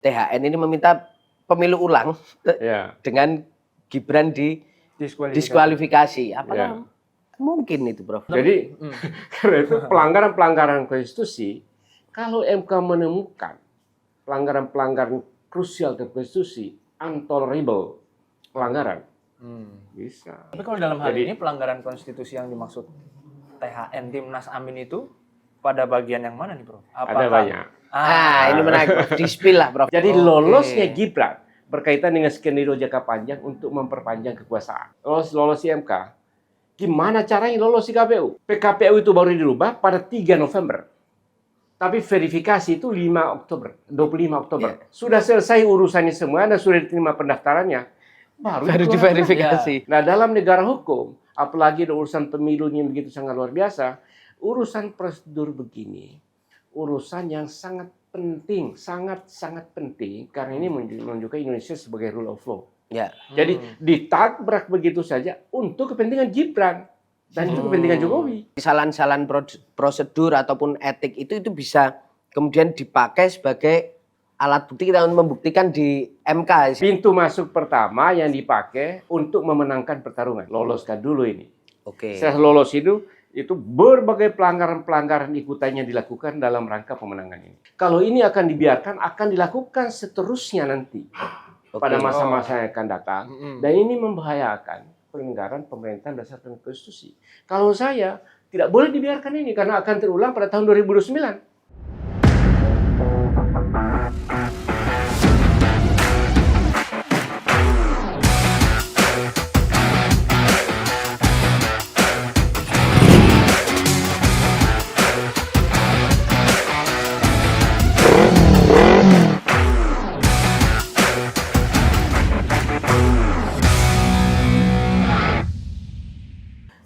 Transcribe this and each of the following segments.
THN ini meminta pemilu ulang dengan Gibran diskualifikasi. Apakah mungkin itu, Prof? Jadi karena itu pelanggaran-pelanggaran konstitusi, kalau MK menemukan pelanggaran-pelanggaran krusial terhadap konstitusi, intolerable pelanggaran, bisa. Tapi kalau dalam hal ini pelanggaran konstitusi yang dimaksud THN Timnas Amin itu pada bagian yang mana nih, Prof? Ada banyak. Ini menarik, Prof. Di-spill lah, Prof. Jadi lolosnya Gibran berkaitan dengan skenario jangka panjang untuk memperpanjang kekuasaan. Lolos di MK. Gimana caranya lolos di KPU? PKPU itu baru dirubah pada 3 November. Tapi verifikasi itu 25 Oktober. Sudah selesai urusannya semua dan sudah diterima pendaftarannya. Baru diverifikasi. Nah, dalam negara hukum, apalagi urusan pemilunya begitu sangat luar biasa, urusan prosedur begini, urusan yang sangat penting, sangat penting, karena ini menunjukkan Indonesia sebagai rule of law. Jadi ditabrak begitu saja untuk kepentingan Gibran. Dan itu kepentingan Jokowi. Kesalahan-kesalahan prosedur ataupun etik itu bisa kemudian dipakai sebagai alat bukti kita untuk membuktikan di MK. Pintu masuk pertama yang dipakai untuk memenangkan pertarungan. Loloskan dulu ini. Setelah lolos itu berbagai pelanggaran-pelanggaran ikutannya dilakukan dalam rangka pemenangan ini. Kalau ini akan dibiarkan, akan dilakukan seterusnya nanti pada masa-masa yang akan datang. Dan ini membahayakan penyelenggaraan pemerintahan berdasarkan konstitusi. Kalau saya, tidak boleh dibiarkan ini karena akan terulang pada tahun 2029.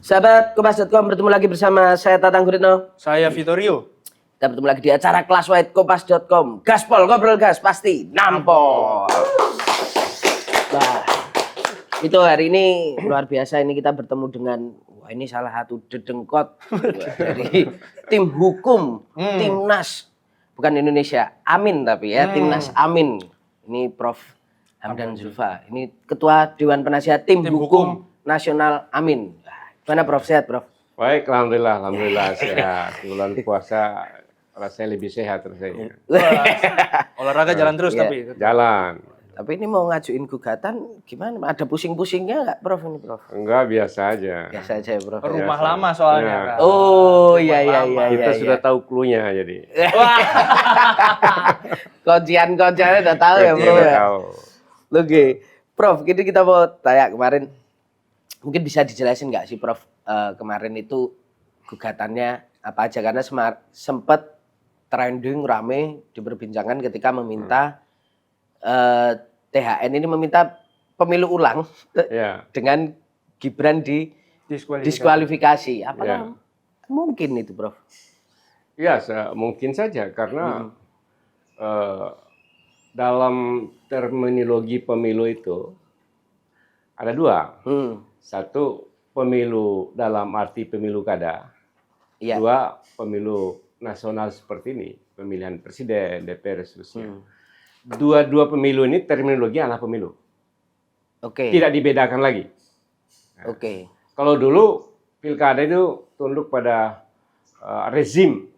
Sahabat Kompas.com, bertemu lagi bersama saya Tatang Guritno. Saya Vittorio. Kita bertemu lagi di acara Kelas White Kompas.com. Gaspol, ngobrol gas, pasti nampol. Nah, itu hari ini luar biasa, ini kita bertemu dengan, ini salah satu dedengkot dari tim hukum, Timnas, bukan Indonesia, Amin tapi ya, Timnas Amin. Ini Prof. Hamdan Zulfa, ini Ketua Dewan Penasihat Tim Hukum Nasional Amin. Mana Prof, sehat Prof? Baik, alhamdulillah sehat. Bulan puasa rasanya lebih sehat rasanya. Olahraga jalan terus tapi. Jalan. Tapi ini mau ngajuin gugatan gimana? Ada pusing-pusingnya nggak Prof ini Prof? Enggak, biasa aja. Biasa aja ya Prof. Rumah lama soalnya. Kan? Oh iya. Kita sudah tahu clue-nya jadi. Kuncian-kunciannya udah tahu ya Prof ya. Oke, Prof, kita mau tanya kemarin. Mungkin bisa dijelasin nggak sih Prof, kemarin itu gugatannya apa aja, karena sempat trending rame diperbincangkan ketika meminta THN ini meminta pemilu ulang dengan Gibran diskualifikasi. Apakah mungkin itu Prof? Ya, mungkin saja karena dalam terminologi pemilu itu ada dua. Satu, pemilu dalam arti pemilu kada. Dua, pemilu nasional seperti ini, pemilihan presiden, DPR, seterusnya. Dua pemilu ini terminologi adalah pemilu. Tidak dibedakan lagi. Nah, kalau dulu pilkada itu tunduk pada rezim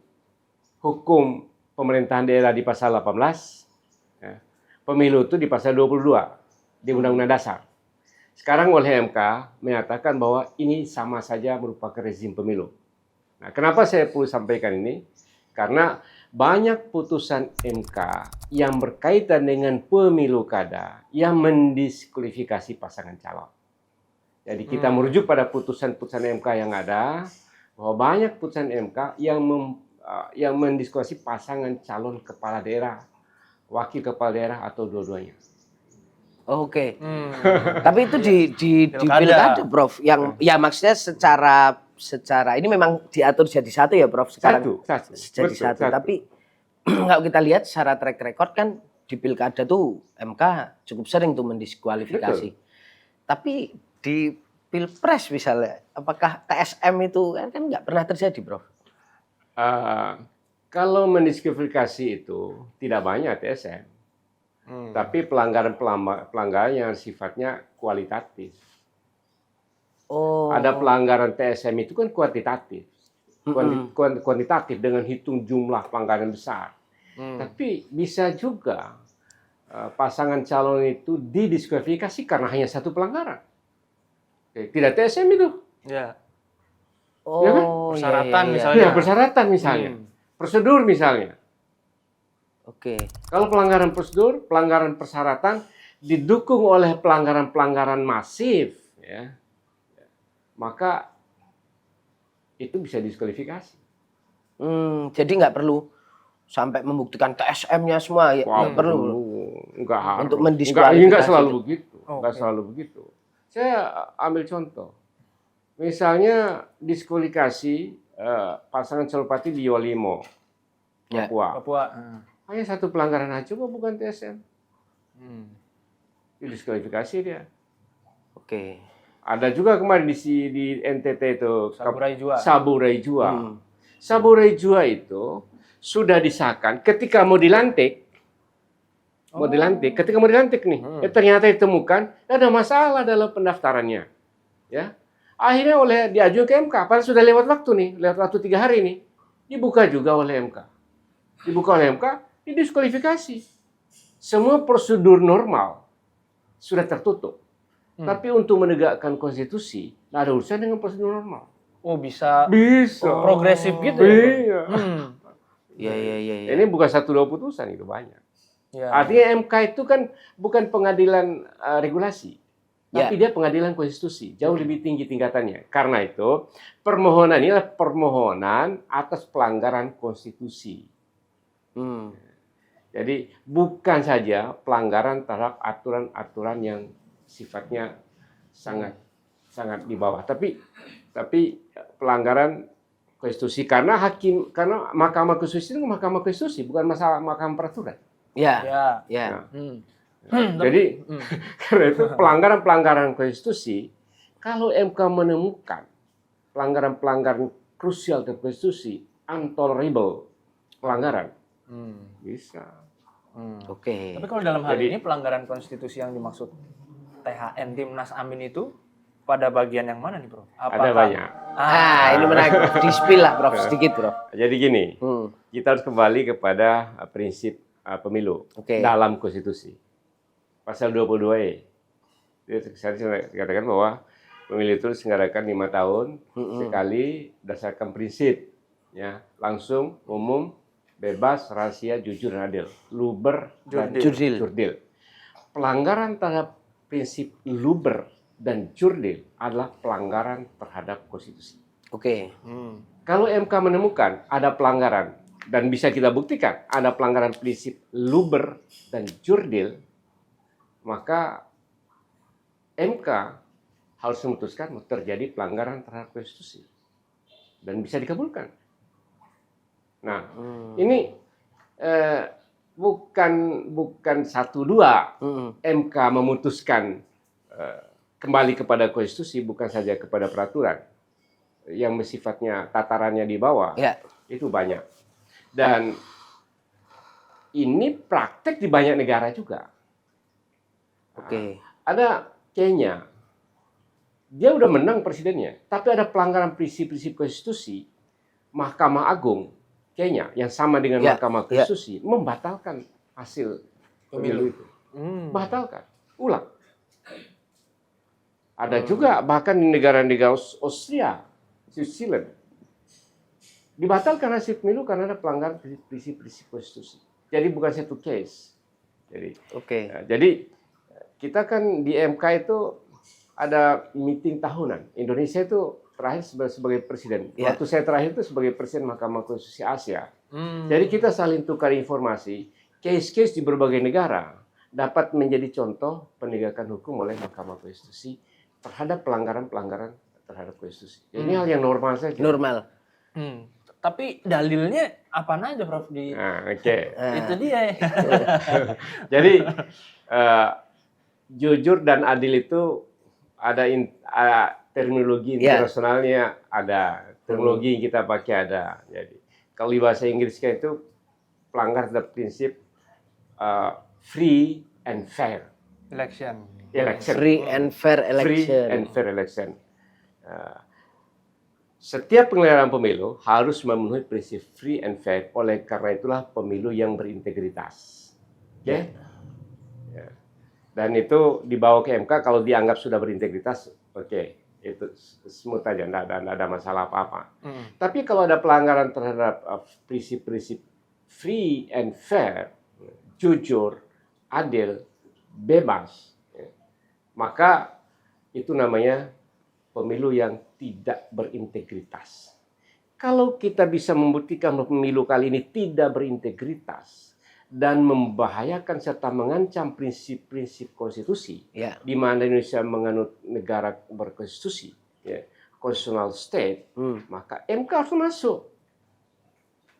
hukum pemerintahan daerah di pasal 18, pemilu itu di pasal 22 di Undang-Undang Dasar. Sekarang oleh MK menyatakan bahwa ini sama saja merupakan rezim pemilu. Nah, kenapa saya perlu sampaikan ini? Karena banyak putusan MK yang berkaitan dengan pemilu kada yang mendiskualifikasi pasangan calon. Jadi kita merujuk pada putusan-putusan MK yang ada, bahwa banyak putusan MK yang mendiskualifikasi pasangan calon kepala daerah, wakil kepala daerah atau dua-duanya. Tapi itu di pilkada Prof, yang ya maksudnya secara ini memang diatur jadi satu ya Prof sekarang. Satu. Tapi kalau kita lihat secara track record kan di pilkada tuh MK cukup sering tuh mendiskualifikasi. Tapi di pilpres misalnya, apakah TSM itu kan nggak pernah terjadi Prof? Kalau mendiskualifikasi itu tidak banyak TSM. Tapi pelanggaran yang sifatnya kualitatif. Oh. Ada pelanggaran TSM itu kan kuantitatif. Kuantitatif dengan hitung jumlah pelanggaran besar. Tapi bisa juga pasangan calon itu didiskualifikasi karena hanya satu pelanggaran. Tidak TSM itu. Ya. Oh, Ya kan? Persyaratan iya. misalnya. Ya, persyaratan misalnya. Prosedur misalnya. Oke. Kalau pelanggaran prosedur, pelanggaran persyaratan didukung oleh pelanggaran-pelanggaran masif, ya, maka itu bisa diskualifikasi. Jadi nggak perlu sampai membuktikan TSM-nya semua, ya nggak perlu. Nggak harus. Untuk mendiskualifikasi Nggak selalu itu. begitu. Oh, Nggak oke. selalu begitu. Saya ambil contoh. Misalnya diskualifikasi pasangan Celopati di Yolimo, Ya. Papua. Papua. Hanya satu pelanggaran aja, kok bukan TSM. Didiskualifikasi dia. Oke. Ada juga kemarin di NTT itu Saburai Jua. Saburai Jua. Saburai Jua itu sudah disahkan ketika mau dilantik. Ketika mau dilantik nih, ternyata ditemukan ada masalah dalam pendaftarannya. Ya. Akhirnya diajukan ke MK, padahal sudah lewat waktu nih, lewat waktu 3 hari nih. Dibuka juga oleh MK. Dibuka oleh MK, didiskualifikasi. Semua prosedur normal sudah tertutup. Tapi untuk menegakkan konstitusi, nggak ada urusan dengan prosedur normal. Oh, bisa Bisa. progresif gitu ya? Iya. Iya. Ini bukan 1-2 putusan, itu banyak. Ya. Artinya MK itu kan bukan pengadilan regulasi, Ya. tapi dia pengadilan konstitusi, jauh lebih tinggi tingkatannya. Karena itu, permohonan ini adalah permohonan atas pelanggaran konstitusi. Jadi bukan saja pelanggaran terhadap aturan-aturan yang sifatnya sangat di bawah, tapi pelanggaran konstitusi karena Mahkamah Konstitusi itu Mahkamah Konstitusi, bukan masalah Mahkamah Peraturan. Ya. Nah, jadi karena itu pelanggaran konstitusi, kalau MK menemukan pelanggaran krusial terhadap konstitusi, intolerable pelanggaran, bisa. Oke. Tapi kalau dalam hal Jadi- ini pelanggaran konstitusi yang dimaksud THN Timnas Amin itu pada bagian yang mana nih, Prof? Ada banyak. Ini menarik. Di-spill lah, Prof, sedikit, Prof. Jadi gini, kita harus kembali kepada prinsip pemilu Oke. dalam konstitusi. Pasal 22E. Saya katakan bahwa pemilu itu diselenggarakan 5 tahun sekali berdasarkan prinsip, ya, langsung, umum, bebas, rahasia, jujur, dan adil. Luber dan jurdil. Pelanggaran terhadap prinsip luber dan jurdil adalah pelanggaran terhadap konstitusi. Oke. Kalau MK menemukan ada pelanggaran dan bisa kita buktikan ada pelanggaran prinsip luber dan jurdil, maka MK harus memutuskan terjadi pelanggaran terhadap konstitusi dan bisa dikabulkan. Nah, ini bukan 1-2 MK memutuskan kembali kepada konstitusi, bukan saja kepada peraturan yang sifatnya tatarannya di bawah. Ya. Itu banyak. Dan ini praktek di banyak negara juga. Oke. Ada Kenya, dia udah menang presidennya, tapi ada pelanggaran prinsip-prinsip konstitusi. Mahkamah Agung Kenya yang sama dengan Mahkamah Konstitusi membatalkan hasil pemilu itu. Batalkan, ulang. Ada juga bahkan di negara-negara Austria, Switzerland, dibatalkan hasil pemilu karena ada pelanggaran prinsip-prinsip konstitusi. Jadi bukan satu case. Jadi kita kan di MK itu ada meeting tahunan. Indonesia itu terakhir sebagai presiden. Waktu saya terakhir itu sebagai presiden Mahkamah Konstitusi Asia. Jadi kita saling tukar informasi. Case-case di berbagai negara dapat menjadi contoh penegakan hukum oleh Mahkamah Konstitusi terhadap pelanggaran-pelanggaran terhadap konstitusi. Ini hal yang normal saja. Normal. Tapi dalilnya apa aja, Prof? Itu dia. Jadi jujur dan adil itu ada terminologi internasionalnya, ada terminologi yang kita pakai ada. Jadi kalau di bahasa Inggris itu pelanggar terhadap prinsip free and fair Election. election. Free and fair Free election. and fair election. Setiap penyelenggaraan pemilu harus memenuhi prinsip free and fair. Oleh karena itulah pemilu yang berintegritas. Oke? Ya. Dan itu dibawa ke MK kalau dianggap sudah berintegritas, oke. Itu smooth aja, tidak ada masalah apa-apa. Tapi kalau ada pelanggaran terhadap prinsip-prinsip free and fair, jujur, adil, bebas, ya, maka itu namanya pemilu yang tidak berintegritas. Kalau kita bisa membuktikan bahwa pemilu kali ini tidak berintegritas dan membahayakan serta mengancam prinsip-prinsip konstitusi, Ya. di mana Indonesia menganut negara berkonstitusi, ya, constitutional state, maka MK harus masuk.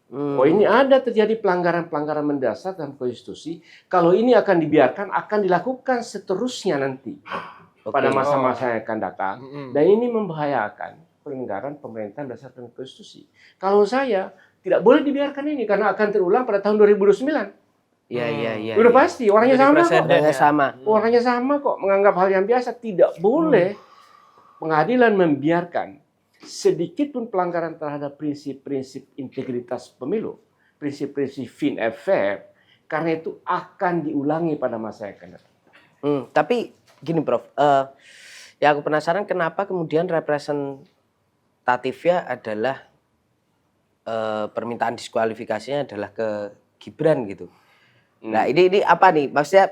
Oh, ini ada terjadi pelanggaran-pelanggaran mendasar dalam konstitusi. Kalau ini akan dibiarkan, akan dilakukan seterusnya nanti pada masa-masa yang akan datang. Dan ini membahayakan penyelenggaraan pemerintahan berdasarkan konstitusi. Kalau saya tidak boleh dibiarkan ini karena akan terulang pada tahun 2029. Iya. Udah pasti orangnya Jadi sama kok. presiden. Orangnya sama. Orangnya sama kok, menganggap hal yang biasa. Tidak boleh pengadilan membiarkan sedikit pun pelanggaran terhadap prinsip-prinsip integritas pemilu, prinsip-prinsip fin and fair, karena itu akan diulangi pada masa yang akan datang. Tapi gini Prof, ya aku penasaran kenapa kemudian representatifnya adalah permintaan diskualifikasinya adalah ke Gibran gitu. Nah ini apa nih? Maksudnya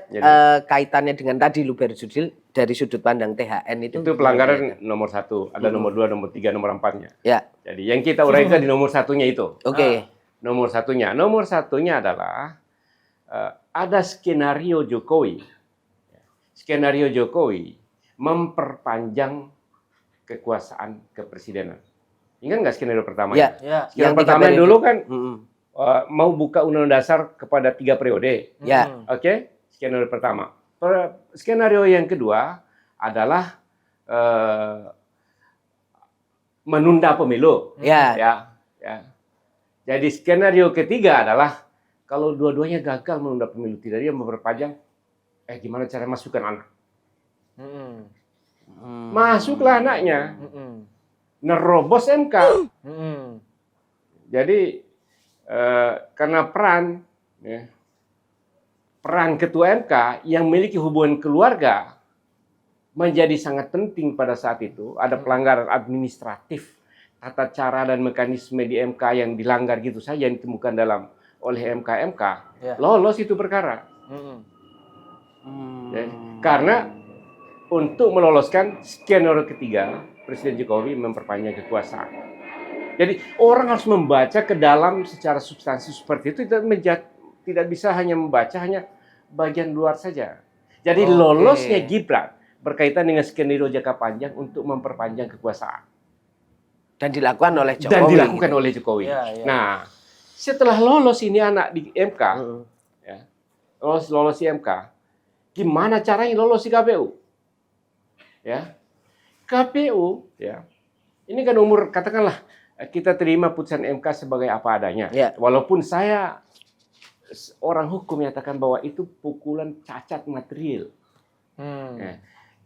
kaitannya dengan tadi Luber Judil dari sudut pandang THN itu pelanggaran nomor 1, ada nomor 2, nomor 3, nomor 4-nya. Ya. Jadi yang kita uraikan di nomor 1-nya itu. Oke. Nomor satunya adalah ada skenario Jokowi. Skenario Jokowi memperpanjang kekuasaan kepresidenan. Ingat nggak skenario pertama? Ya. Skenario Yang pertama tiga dulu kan mau buka undang-undang dasar kepada 3 periode. Ya. Oke, skenario pertama. Skenario yang kedua adalah menunda pemilu. Ya. Jadi skenario ketiga adalah kalau dua-duanya gagal menunda pemilu, tidak dia memperpanjang, gimana cara masukkan anak? Masuklah anaknya, nerobos MK. Jadi karena peran ketua MK yang memiliki hubungan keluarga menjadi sangat penting pada saat itu. Ada pelanggaran administratif, tata cara dan mekanisme di MK yang dilanggar gitu saja yang ditemukan oleh MK, lolos itu perkara. Karena untuk meloloskan skenario ketiga, Presiden Jokowi memperpanjang kekuasaan. Jadi orang harus membaca ke dalam secara substansi seperti itu, tidak bisa hanya membaca hanya bagian luar saja. Jadi lolosnya Gibran berkaitan dengan skenario jangka panjang untuk memperpanjang kekuasaan. Dan dilakukan oleh Jokowi. Nah, setelah lolos ini anak di MK, lolos di MK, gimana caranya lolos di KPU? KPU, ini kan katakanlah kita terima putusan MK sebagai apa adanya. Walaupun saya orang hukum menyatakan bahwa itu pukulan cacat material.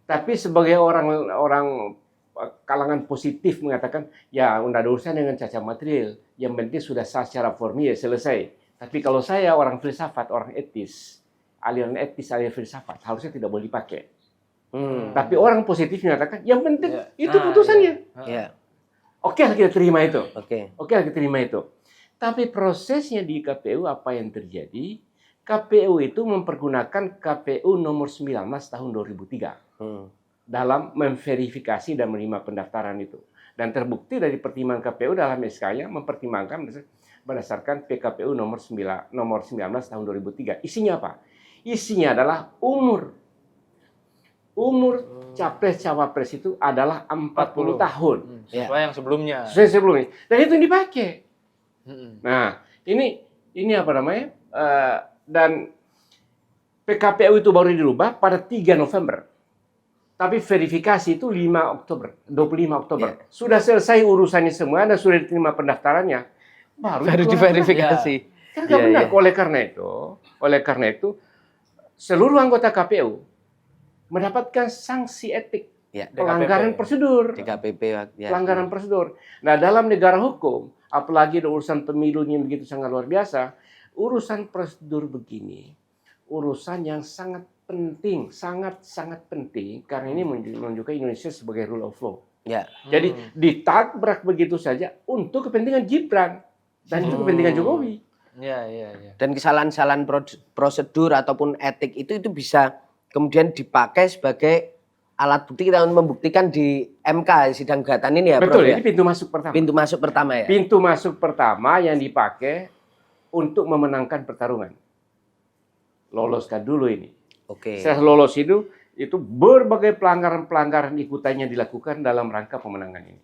Tapi sebagai orang kalangan positif mengatakan, ya tidak ada urusan dengan cacat material. Yang penting sudah sah secara formil, selesai. Tapi kalau saya orang filsafat, orang etis, aliran filsafat, harusnya tidak boleh dipakai. Tapi orang positif menyatakan, yang penting itu putusannya. Oke, kita terima itu. Kita terima itu. Tapi prosesnya di KPU apa yang terjadi? KPU itu mempergunakan KPU nomor 19 tahun 2003 dalam memverifikasi dan menerima pendaftaran itu. Dan terbukti dari pertimbangan KPU dalam SK-nya mempertimbangkan berdasarkan PKPU nomor 19 tahun 2003. Isinya apa? Isinya adalah umur capres-cawapres itu adalah 40 tahun. Sesuai yang sebelumnya. Sesuai sebelumnya. Dan itu yang dipakai. Nah, ini apa namanya? Dan PKPU itu baru dirubah pada 3 November. Tapi verifikasi itu 25 Oktober. Sudah selesai urusannya semua dan sudah diterima pendaftarannya. Baru diverifikasi. Kan nggak benar. Oleh karena itu seluruh anggota KPU mendapatkan sanksi etik, pelanggaran prosedur. DKPP ya. Pelanggaran prosedur. Nah, dalam negara hukum, apalagi urusan pemilunya begitu sangat luar biasa, urusan prosedur begini, urusan yang sangat penting, sangat penting, karena ini menunjukkan Indonesia sebagai rule of law. Ya. Jadi ditabrak begitu saja untuk kepentingan Gibran dan itu kepentingan Jokowi. Ya. Dan kesalahan-kesalahan prosedur ataupun etik itu bisa kemudian dipakai sebagai alat bukti kita untuk membuktikan di MK sidang gugatan ini ya, Betul, Prof, ini pintu masuk pertama. Pintu masuk pertama ya. Pintu masuk pertama yang dipakai untuk memenangkan pertarungan. Loloskan dulu ini. Oke. Setelah lolos itu berbagai pelanggaran-pelanggaran ikutannya dilakukan dalam rangka pemenangan ini.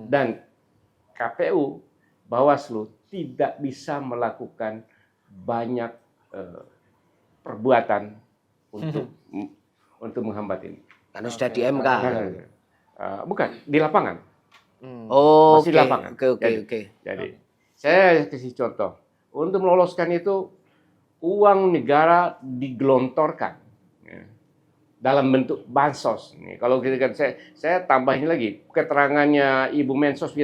Dan KPU, Bawaslu tidak bisa melakukan banyak perbuatan untuk menghambat ini. Karena sudah di MK. Bukan, di lapangan. Oh, Masih di lapangan. Oke. Jadi, saya kasih contoh. Untuk meloloskan itu, uang negara digelontorkan dalam bentuk bansos. Kalau kita kan saya tambahin lagi keterangannya Ibu Mensos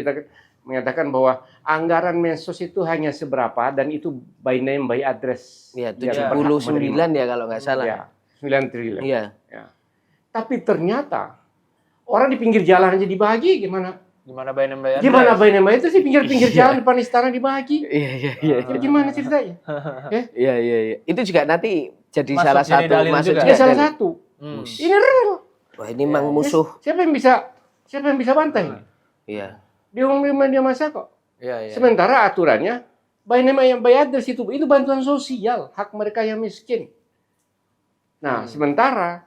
menyatakan bahwa anggaran Mensos itu hanya seberapa dan itu by name by address. Ya, 79 ya kalau nggak salah. Ya, 9 triliun. Iya. Ya. Tapi ternyata orang di pinggir jalan aja dibagi gimana? Gimana by name by address? Gimana by name by itu sih pinggir-pinggir jalan depan istana dibagi? Iya. Gimana ceritanya? Iya. Itu juga nanti jadi Masuk salah jadi satu dalil masuk juga. juga Ya salah dalil. satu. Ini real. Wah, ini memang musuh. Siapa yang bisa bantai? Iya. Dia media masa kok. Iya. Sementara aturannya by name by address itu bantuan sosial, hak mereka yang miskin. Nah, sementara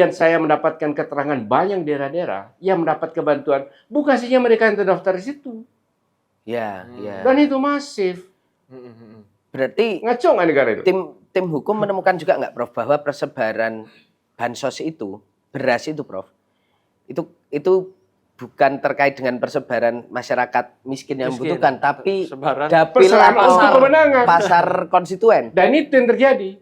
saya mendapatkan keterangan banyak daerah-daerah yang mendapat kebantuan, bukan saja mereka yang terdaftar di situ. Iya. Dan itu masif. Berarti Ngaco nggak negara itu? tim hukum menemukan juga nggak, Prof, bahwa persebaran bansos itu, beras itu, Prof, itu bukan terkait dengan persebaran masyarakat miskin yang membutuhkan, tapi dapil untuk pemenangan. pasar konstituen. Dan itu yang terjadi.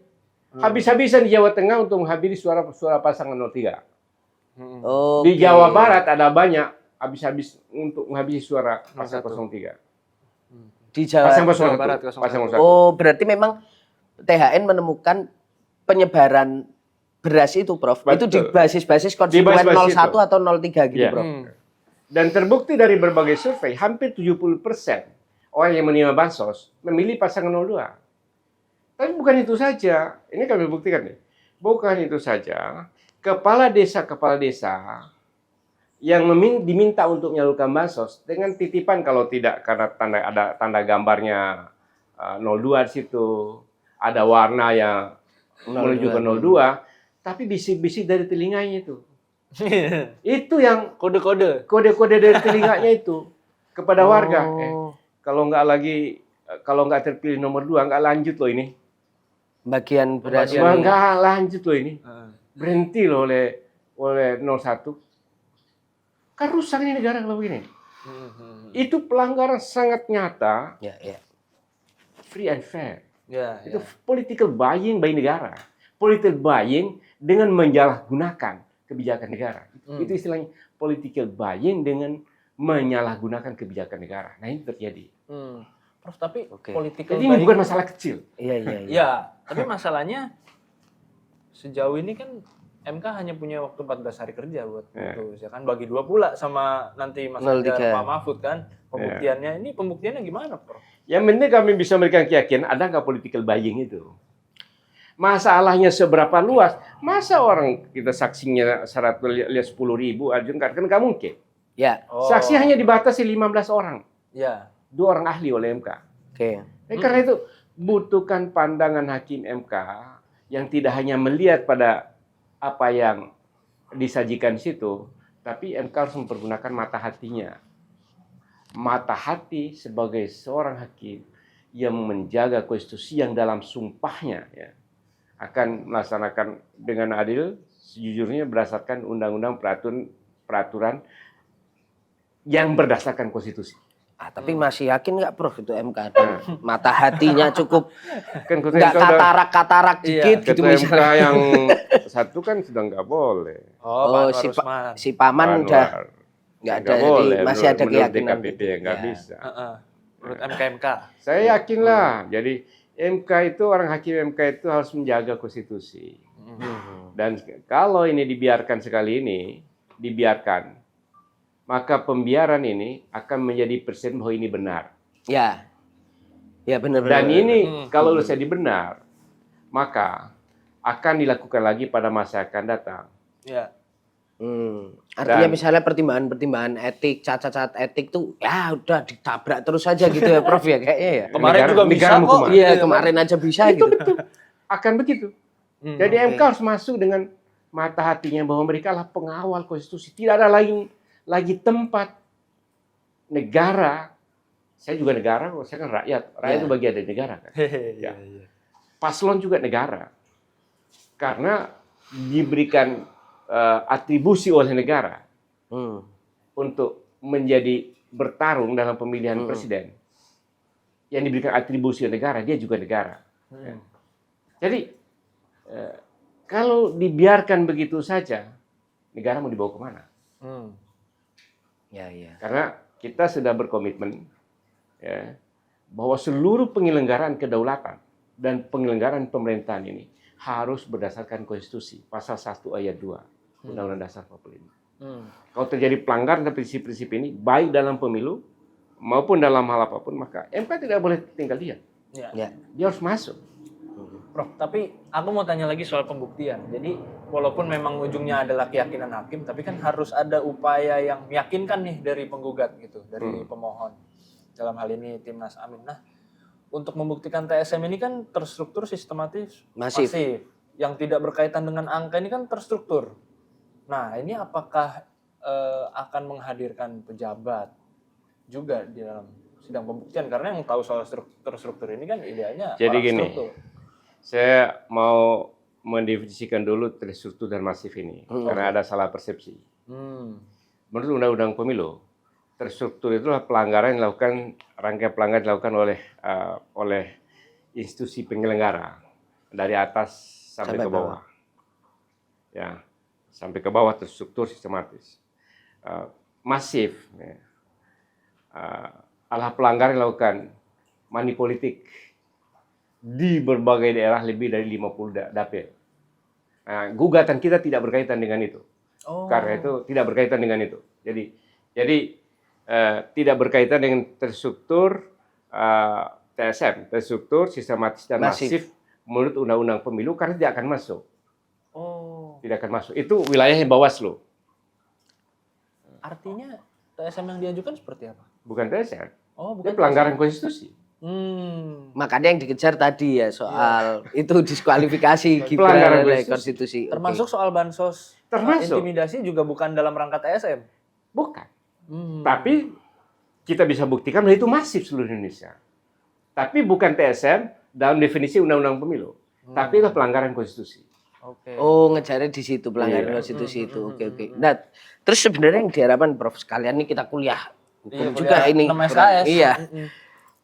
Habis-habisan di Jawa Tengah untuk menghabisi suara pasangan 03. Di Jawa Barat ada banyak habis-habis untuk menghabisi suara pasangan 03. Di Jawa Barat. Oh, berarti memang THN menemukan penyebaran beras itu, Prof. Betul. Itu di basis konstituen 01 atau 03 gitu, Prof. Dan terbukti dari berbagai survei, hampir 70% orang yang menerima bansos memilih pasangan 02. Tapi bukan itu saja. Ini kami buktikan nih. Bukan itu saja. Kepala desa yang diminta untuk menyalurkan bansos dengan titipan kalau tidak karena ada tanda gambarnya 02 di situ, ada warna yang menunjukkan 02, tapi bisik-bisik dari telinganya itu. Itu yang kode-kode dari telinganya itu kepada warga. Kalau nggak terpilih nomor 2 nggak lanjut loh ini. Bagian beras Nggak lanjut loh ini. Berhenti loh oleh 01. Kan rusak ini negara kalau begini. Itu pelanggaran sangat nyata. Free and fair. Itu political buying by negara. Political buying dengan menyalahgunakan kebijakan negara. Itu istilahnya political buying dengan menyalahgunakan kebijakan negara. Nah, ini terjadi. Prof, tapi political jadi ini bukan masalah kecil. Iya, tapi masalahnya sejauh ini kan MK hanya punya waktu 14 hari kerja buat putus, ya kan, bagi 2 pula sama nanti Mas Ganjar, Pak Mahfud kan. Pembuktiannya ini pembuktiannya gimana, Prof? Yang penting kami bisa memberikan keyakinan ada nggak political buying itu. Masalahnya seberapa luas? Masa orang kita saksinya 10.000 kan nggak mungkin. Saksi hanya dibatasi 15 orang. 2 orang ahli oleh MK. Karena itu butuhkan pandangan hakim MK yang tidak hanya melihat pada apa yang disajikan di situ, tapi MK harus mempergunakan mata hatinya. Mata hati sebagai seorang hakim yang menjaga konstitusi yang dalam sumpahnya akan melaksanakan dengan adil sejujurnya berdasarkan undang-undang peraturan yang berdasarkan konstitusi. Tapi masih yakin nggak Prof itu MK? Dan mata hatinya cukup Kan ketua nggak MK udah, katarak dikit gitu ketua MK misalnya. yang satu kan sudah nggak boleh. Oh, Pak Anwar Usman. si Paman udah nggak ada, Nggak jadi boleh. masih ada Menurut keyakinan DKPP gitu. nggak bisa. Menurut MK. Saya yakin lah. Jadi MK itu, orang hakim MK itu harus menjaga konstitusi. Dan kalau ini dibiarkan sekali ini, maka pembiaran ini akan menjadi presiden bahwa ini benar. Ya benar. Dan ini kalau sudah benar, maka akan dilakukan lagi pada masa yang akan datang. Ya. Artinya misalnya pertimbangan etik, cacat etik tuh ya udah ditabrak terus aja gitu ya Prof ya kayaknya ya. Kemarin juga bisa kok. Iya, kemarin aja bisa itu gitu. betul. Akan begitu. Jadi MK harus masuk dengan mata hatinya bahwa mereka adalah pengawal konstitusi. Tidak ada lagi tempat negara. Saya juga negara, saya kan rakyat. Rakyat itu bagian dari negara kan. Ya. Paslon juga negara. Karena diberikan atribusi oleh negara untuk menjadi bertarung dalam pemilihan presiden. Yang diberikan atribusi oleh negara, dia juga negara. Ya. Jadi kalau dibiarkan begitu saja, negara mau dibawa kemana? Ya. Karena kita sudah berkomitmen ya, bahwa seluruh penyelenggaraan kedaulatan dan penyelenggaraan pemerintahan ini harus berdasarkan konstitusi, pasal 1 ayat 2 Undang-Undang Dasar 45. Kalau terjadi pelanggaran prinsip-prinsip ini, baik dalam pemilu maupun dalam hal apapun, maka MK tidak boleh tinggal diam. Ya. Dia harus masuk. Prof, tapi aku mau tanya lagi soal pembuktian. Jadi walaupun memang ujungnya adalah keyakinan hakim, tapi kan harus ada upaya yang meyakinkan nih dari penggugat gitu, dari pemohon. Dalam hal ini Timnas Amin. Nah, untuk membuktikan TSM ini kan terstruktur sistematis, masif. Yang tidak berkaitan dengan angka ini kan terstruktur. Nah, ini apakah akan menghadirkan pejabat juga di dalam sidang pembuktian? Karena yang tahu soal terstruktur ini kan idealnya jadi orang gini, struktur. Saya mau mendefinisikan dulu terstruktur dan masif ini, karena ada salah persepsi. Menurut Undang-Undang Pemilu, terstruktur itulah pelanggaran yang dilakukan, rangkaian pelanggaran dilakukan oleh institusi penyelenggara dari atas sampai ke bawah. Ya, sampai ke bawah terstruktur sistematis. Masif, ya. Adalah pelanggaran yang dilakukan money politik di berbagai daerah lebih dari 50 dapil. Nah, gugatan kita tidak berkaitan dengan itu. Karena itu tidak berkaitan dengan itu. Jadi tidak berkaitan dengan terstruktur TSM, terstruktur sistematis dan masif menurut Undang-Undang Pemilu, karena tidak akan masuk. Tidak akan masuk. Itu wilayahnya Bawaslu. Artinya TSM yang diajukan seperti apa? Bukan TSM. Bukan itu pelanggaran konstitusi. Makanya yang dikejar tadi ya soal itu diskualifikasi pelanggaran oleh konstitusi. Termasuk soal bansos, intimidasi juga bukan dalam rangka TSM. Bukan. Tapi kita bisa buktikan bahwa itu masif seluruh Indonesia. Tapi bukan TSM dalam definisi Undang-Undang Pemilu. Tapi itu pelanggaran konstitusi. Ngejarnya di situ pelanggaran konstitusi itu. Oke. Nah, terus sebenarnya yang diharapkan Prof sekalian ini kita kuliah hukum juga ini. Iya.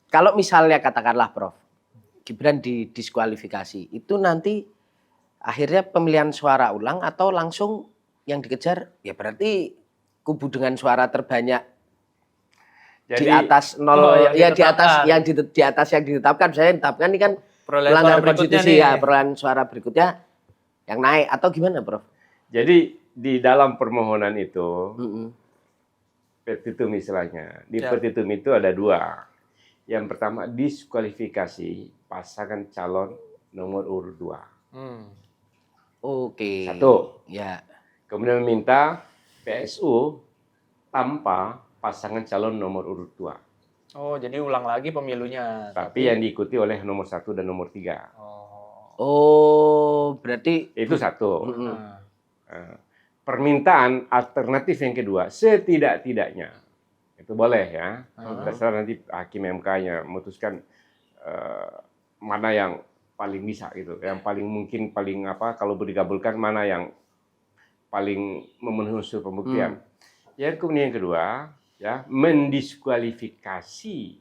Kalau misalnya katakanlah Prof, Gibran didiskualifikasi, itu nanti akhirnya pemilihan suara ulang atau langsung yang dikejar ya berarti kubu dengan suara terbanyak. Jadi, di atas 0 di atas yang ditetapkan, saya ditetapkan ini kan pelanggaran konstitusi ya, perolehan suara berikutnya yang naik atau gimana, Prof? Jadi di dalam permohonan itu petitum istilahnya. Di petitum itu ada 2. Yang pertama diskualifikasi pasangan calon nomor urut 2. Oke. 1. Ya. Kemudian meminta PSU tanpa pasangan calon nomor urut 2. Jadi ulang lagi pemilunya. Tapi yang diikuti oleh nomor 1 dan nomor 3. Berarti itu 1. Permintaan alternatif yang kedua, setidak-tidaknya itu boleh ya. Dasar nanti hakim MK-nya memutuskan mana yang paling bisa gitu, yang paling mungkin paling kalau digabungkan mana yang paling memenuhi unsur pembuktian. Kemudian yang kedua, ya mendiskualifikasi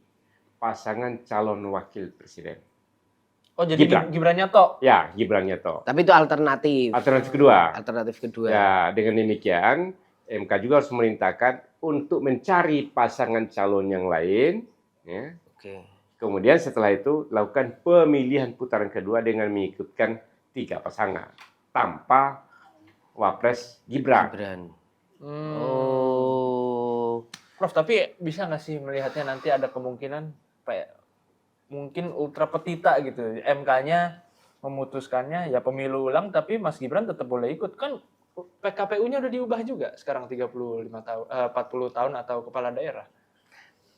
pasangan calon wakil presiden. Oh, jadi Gibran Nyato? Ya, Gibran Nyato. Tapi itu alternatif. Alternatif kedua. Alternatif kedua. Ya, dengan demikian MK juga harus memerintahkan untuk mencari pasangan calon yang lain. Ya. Oke. Kemudian setelah itu lakukan pemilihan putaran kedua dengan mengikutkan 3 pasangan tanpa Wapres Gibran. Oh. Prof, tapi bisa nggak sih melihatnya nanti ada kemungkinan kayak mungkin ultra petita gitu, MK-nya memutuskannya ya pemilu ulang, tapi Mas Gibran tetap boleh ikut kan? PKPU-nya udah diubah juga sekarang 40 tahun atau kepala daerah.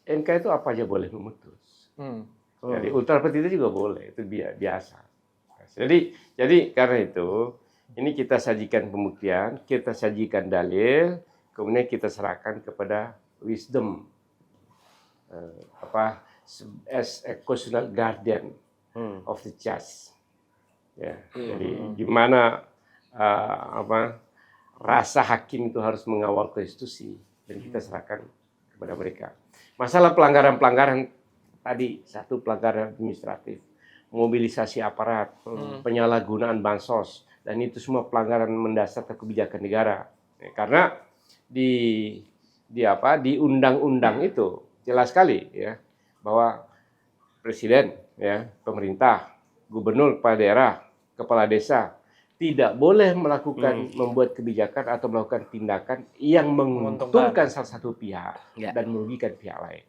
MK itu apa aja boleh memutus. Jadi ultra petita juga boleh, itu biasa. Jadi karena itu ini kita sajikan pembuktian, kita sajikan dalil, kemudian kita serahkan kepada wisdom as a constitutional guardian of the judge. Ya, jadi gimana rasa hakim itu harus mengawal konstitusi dan kita serahkan kepada mereka. Masalah pelanggaran-pelanggaran tadi, satu pelanggaran administratif, mobilisasi aparat, penyalahgunaan bansos, dan itu semua pelanggaran mendasar kebijakan negara. Ya, karena di undang-undang itu jelas sekali ya bahwa presiden, ya, pemerintah, gubernur, kepala daerah, kepala desa tidak boleh melakukan membuat kebijakan atau melakukan tindakan yang menguntungkan salah satu pihak dan merugikan pihak lain.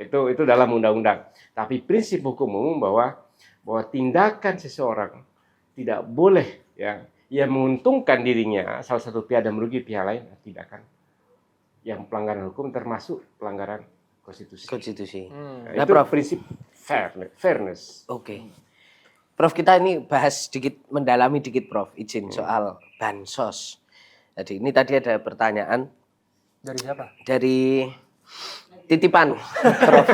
Itu dalam undang-undang. Tapi prinsip hukum umum bahwa tindakan seseorang tidak boleh ya yang menguntungkan dirinya salah satu pihak dan merugi pihak lain, tindakan yang pelanggaran hukum termasuk pelanggaran konstitusi. Nah, itu Prof, prinsip fairness. Oke. Prof, kita ini bahas sedikit, mendalami dikit Prof, izin soal bansos. Jadi ini tadi ada pertanyaan. Dari siapa? Dari titipan Prof.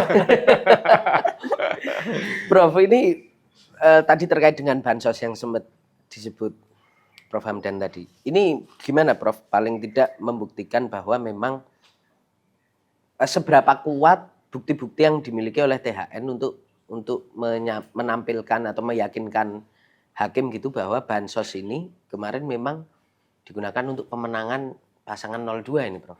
Prof, ini tadi terkait dengan bansos yang sempat disebut Prof Hamdan tadi. Ini gimana Prof, paling tidak membuktikan bahwa memang seberapa kuat bukti-bukti yang dimiliki oleh THN untuk menampilkan atau meyakinkan hakim gitu bahwa bansos ini kemarin memang digunakan untuk pemenangan pasangan 02 ini Prof.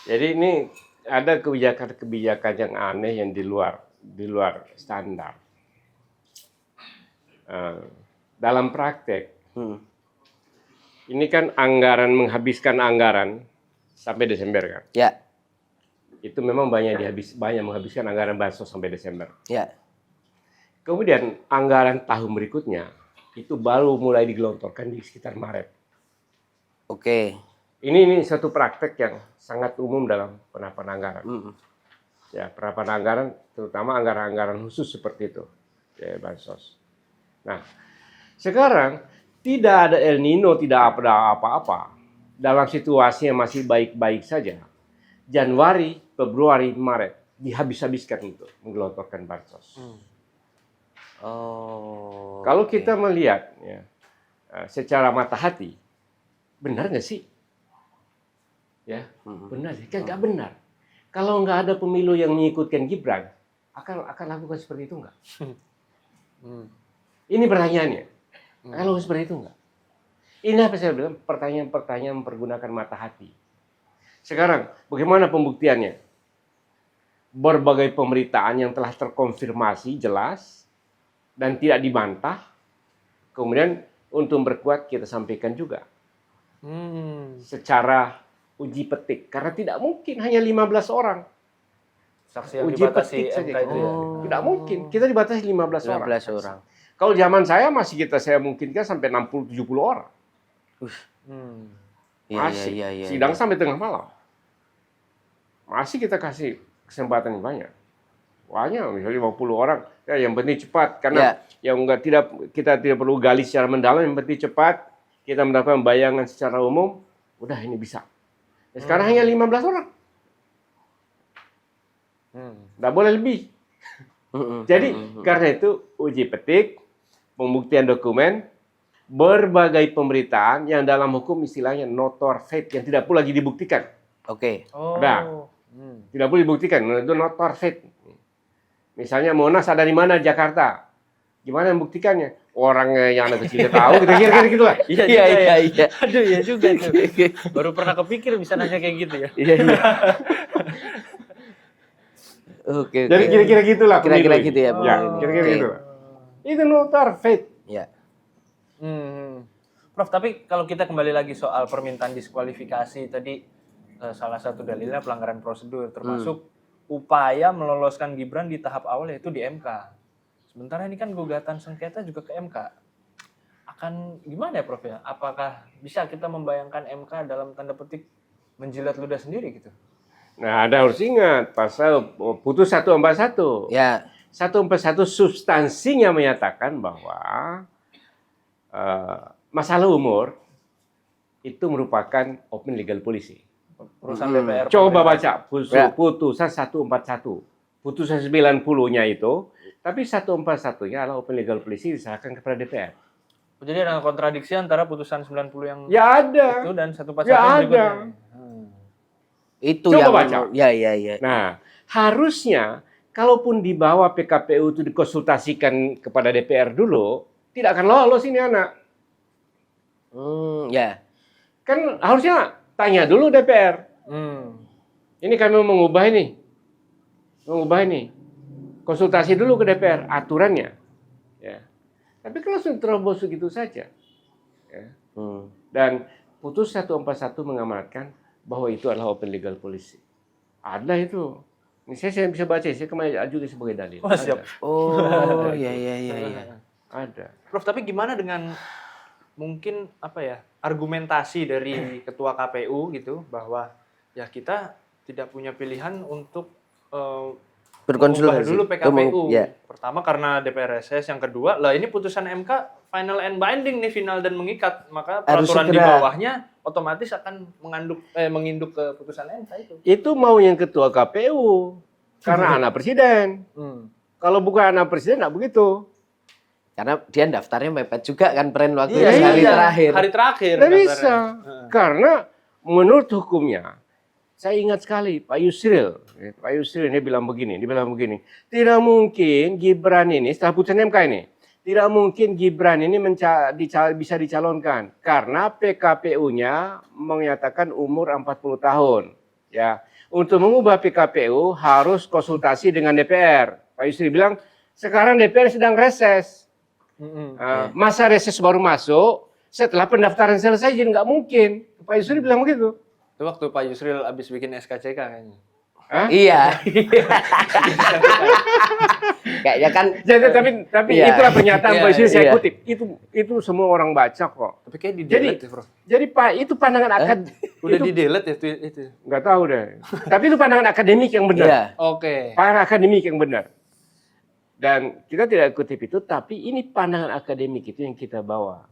Jadi ini ada kebijakan-kebijakan yang aneh yang di luar standar. Dalam praktek, ini kan menghabiskan anggaran sampai Desember kan? Ya. Itu memang banyak menghabiskan anggaran bansos sampai Desember. Ya. Kemudian anggaran tahun berikutnya itu baru mulai digelontorkan di sekitar Maret. Oke. Ini satu praktek yang sangat umum dalam penahapan anggaran. Ya, penahapan anggaran, terutama anggaran-anggaran khusus seperti itu, ya, bansos. Nah, sekarang tidak ada El Nino, tidak ada apa-apa. Dalam situasi yang masih baik-baik saja, Januari, Februari, Maret dihabis-habiskan untuk menggelontorkan bansos. Kalau kita melihat ya, secara mata hati, benar nggak sih? Ya, benar sih, kan nggak benar. Kalau nggak ada pemilu yang mengikutkan Gibran, akan lakukan seperti itu nggak? Ini pertanyaannya. Akan lakukan seperti itu nggak? Ini apa saya bilang? Pertanyaan-pertanyaan mempergunakan mata hati. Sekarang, bagaimana pembuktiannya? Berbagai pemberitaan yang telah terkonfirmasi jelas dan tidak dibantah. Kemudian untuk berkuat kita sampaikan juga. Secara uji petik. Karena tidak mungkin hanya 15 orang. Saksi yang uji dibatasi petik saja. MK itu ya? Tidak mungkin. Kita dibatasi 15 orang. 15 orang. Kalau zaman saya saya mungkinkan sampai 60-70 orang. Masih. Iya. Sidang sampai tengah malam. Masih kita kasih kesempatan yang banyak. Banyak, misalnya 50 orang. Ya, yang penting cepat. Karena kita tidak perlu gali secara mendalam. Yang penting cepat. Kita mendapatkan bayangan secara umum. Udah, ini bisa. Ya, sekarang hanya 15 orang. Nggak boleh lebih. Jadi, karena itu uji petik, pembuktian dokumen, berbagai pemberitaan yang dalam hukum istilahnya notor fact yang tidak perlu lagi dibuktikan. Oke. Ada. Tidak boleh dibuktikan, itu notor fact. Misalnya Monas ada di mana Jakarta, gimana membuktikannya? Orang yang anak kecilnya tahu, kira-kira gitu lah. Iya. Aduh ya juga tuh. Baru pernah kepikir bisa nanya kayak gitu ya. Iya. Oke. Jadi kira-kira gitulah. Kira-kira gitu ya. Ya, kira-kira gitu. Itu notor fact. Ya. Prof, tapi kalau kita kembali lagi soal permintaan diskualifikasi tadi, salah satu dalilnya pelanggaran prosedur, termasuk upaya meloloskan Gibran di tahap awal yaitu di MK. Sementara ini kan gugatan sengketa juga ke MK. Akan gimana ya Prof ya? Apakah bisa kita membayangkan MK dalam tanda petik menjilat ludah sendiri gitu? Nah, Anda harus ingat pasal putus 141. Ya. 141 substansinya menyatakan bahwa masalah umur itu merupakan open legal policy. Perusahaan DPR. Coba baca putusan 141. Putusan 90-nya itu, tapi 141-nya adalah open legal policy diserahkan kepada DPR. Jadi ada kontradiksi antara putusan 90 yang Ya ada. itu dan 141 Ya yang ada. berikutnya. Itu Coba yang baca. Ya. Nah, harusnya kalaupun di bawah PKPU itu dikonsultasikan kepada DPR dulu, tidak akan lolos ini anak. Ya. Kan harusnya tanya dulu DPR. Ini kami mau mengubah ini. Konsultasi dulu ke DPR aturannya. Ya. Tapi kalau langsung terobos begitu saja. Ya. Dan putus 141 mengamanatkan bahwa itu adalah open legal policy. Ada itu. Ini saya bisa baca, saya kemarin ajukan sebagai dalil. Oh, siap. Oh, iya. Ada. Prof, tapi gimana dengan mungkin argumentasi dari ketua KPU gitu bahwa ya kita tidak punya pilihan untuk Berkonsultasi dulu PKPU. Ya. Pertama karena DPR reses, yang kedua lah ini putusan MK final and binding nih, final dan mengikat, maka peraturan di bawahnya otomatis akan menginduk ke putusan MK itu. Itu mau yang ketua KPU karena anak presiden. Kalau bukan anak presiden enggak begitu. Karena dia daftarnya mepet juga kan waktu hari terakhir. Hari terakhir. Tidak bisa. Karena menurut hukumnya, saya ingat sekali Pak Yusril ini bilang begini. Tidak mungkin Gibran ini, setelah putusan MK ini, tidak mungkin Gibran ini bisa dicalonkan. Karena PKPU-nya menyatakan umur 40 tahun. Ya, untuk mengubah PKPU harus konsultasi dengan DPR. Pak Yusril bilang, sekarang DPR sedang reses. Masa reses baru masuk, setelah pendaftaran selesai jadi nggak mungkin. Pak Yusril bilang begitu. Itu waktu Pak Yusril habis bikin SKCK kayaknya. Iya. Kayaknya kan. Tapi itulah pernyataan Pak Yusril saya kutip. Itu semua orang baca kok. Tapi kayak di-delete ya, Bro. Jadi Pak, itu pandangan udah di-delete ya itu. Nggak tahu deh. Tapi itu pandangan akademik yang benar. Iya. Oke. Pandangan akademik yang benar. Dan kita tidak kutip itu, tapi ini pandangan akademik itu yang kita bawa.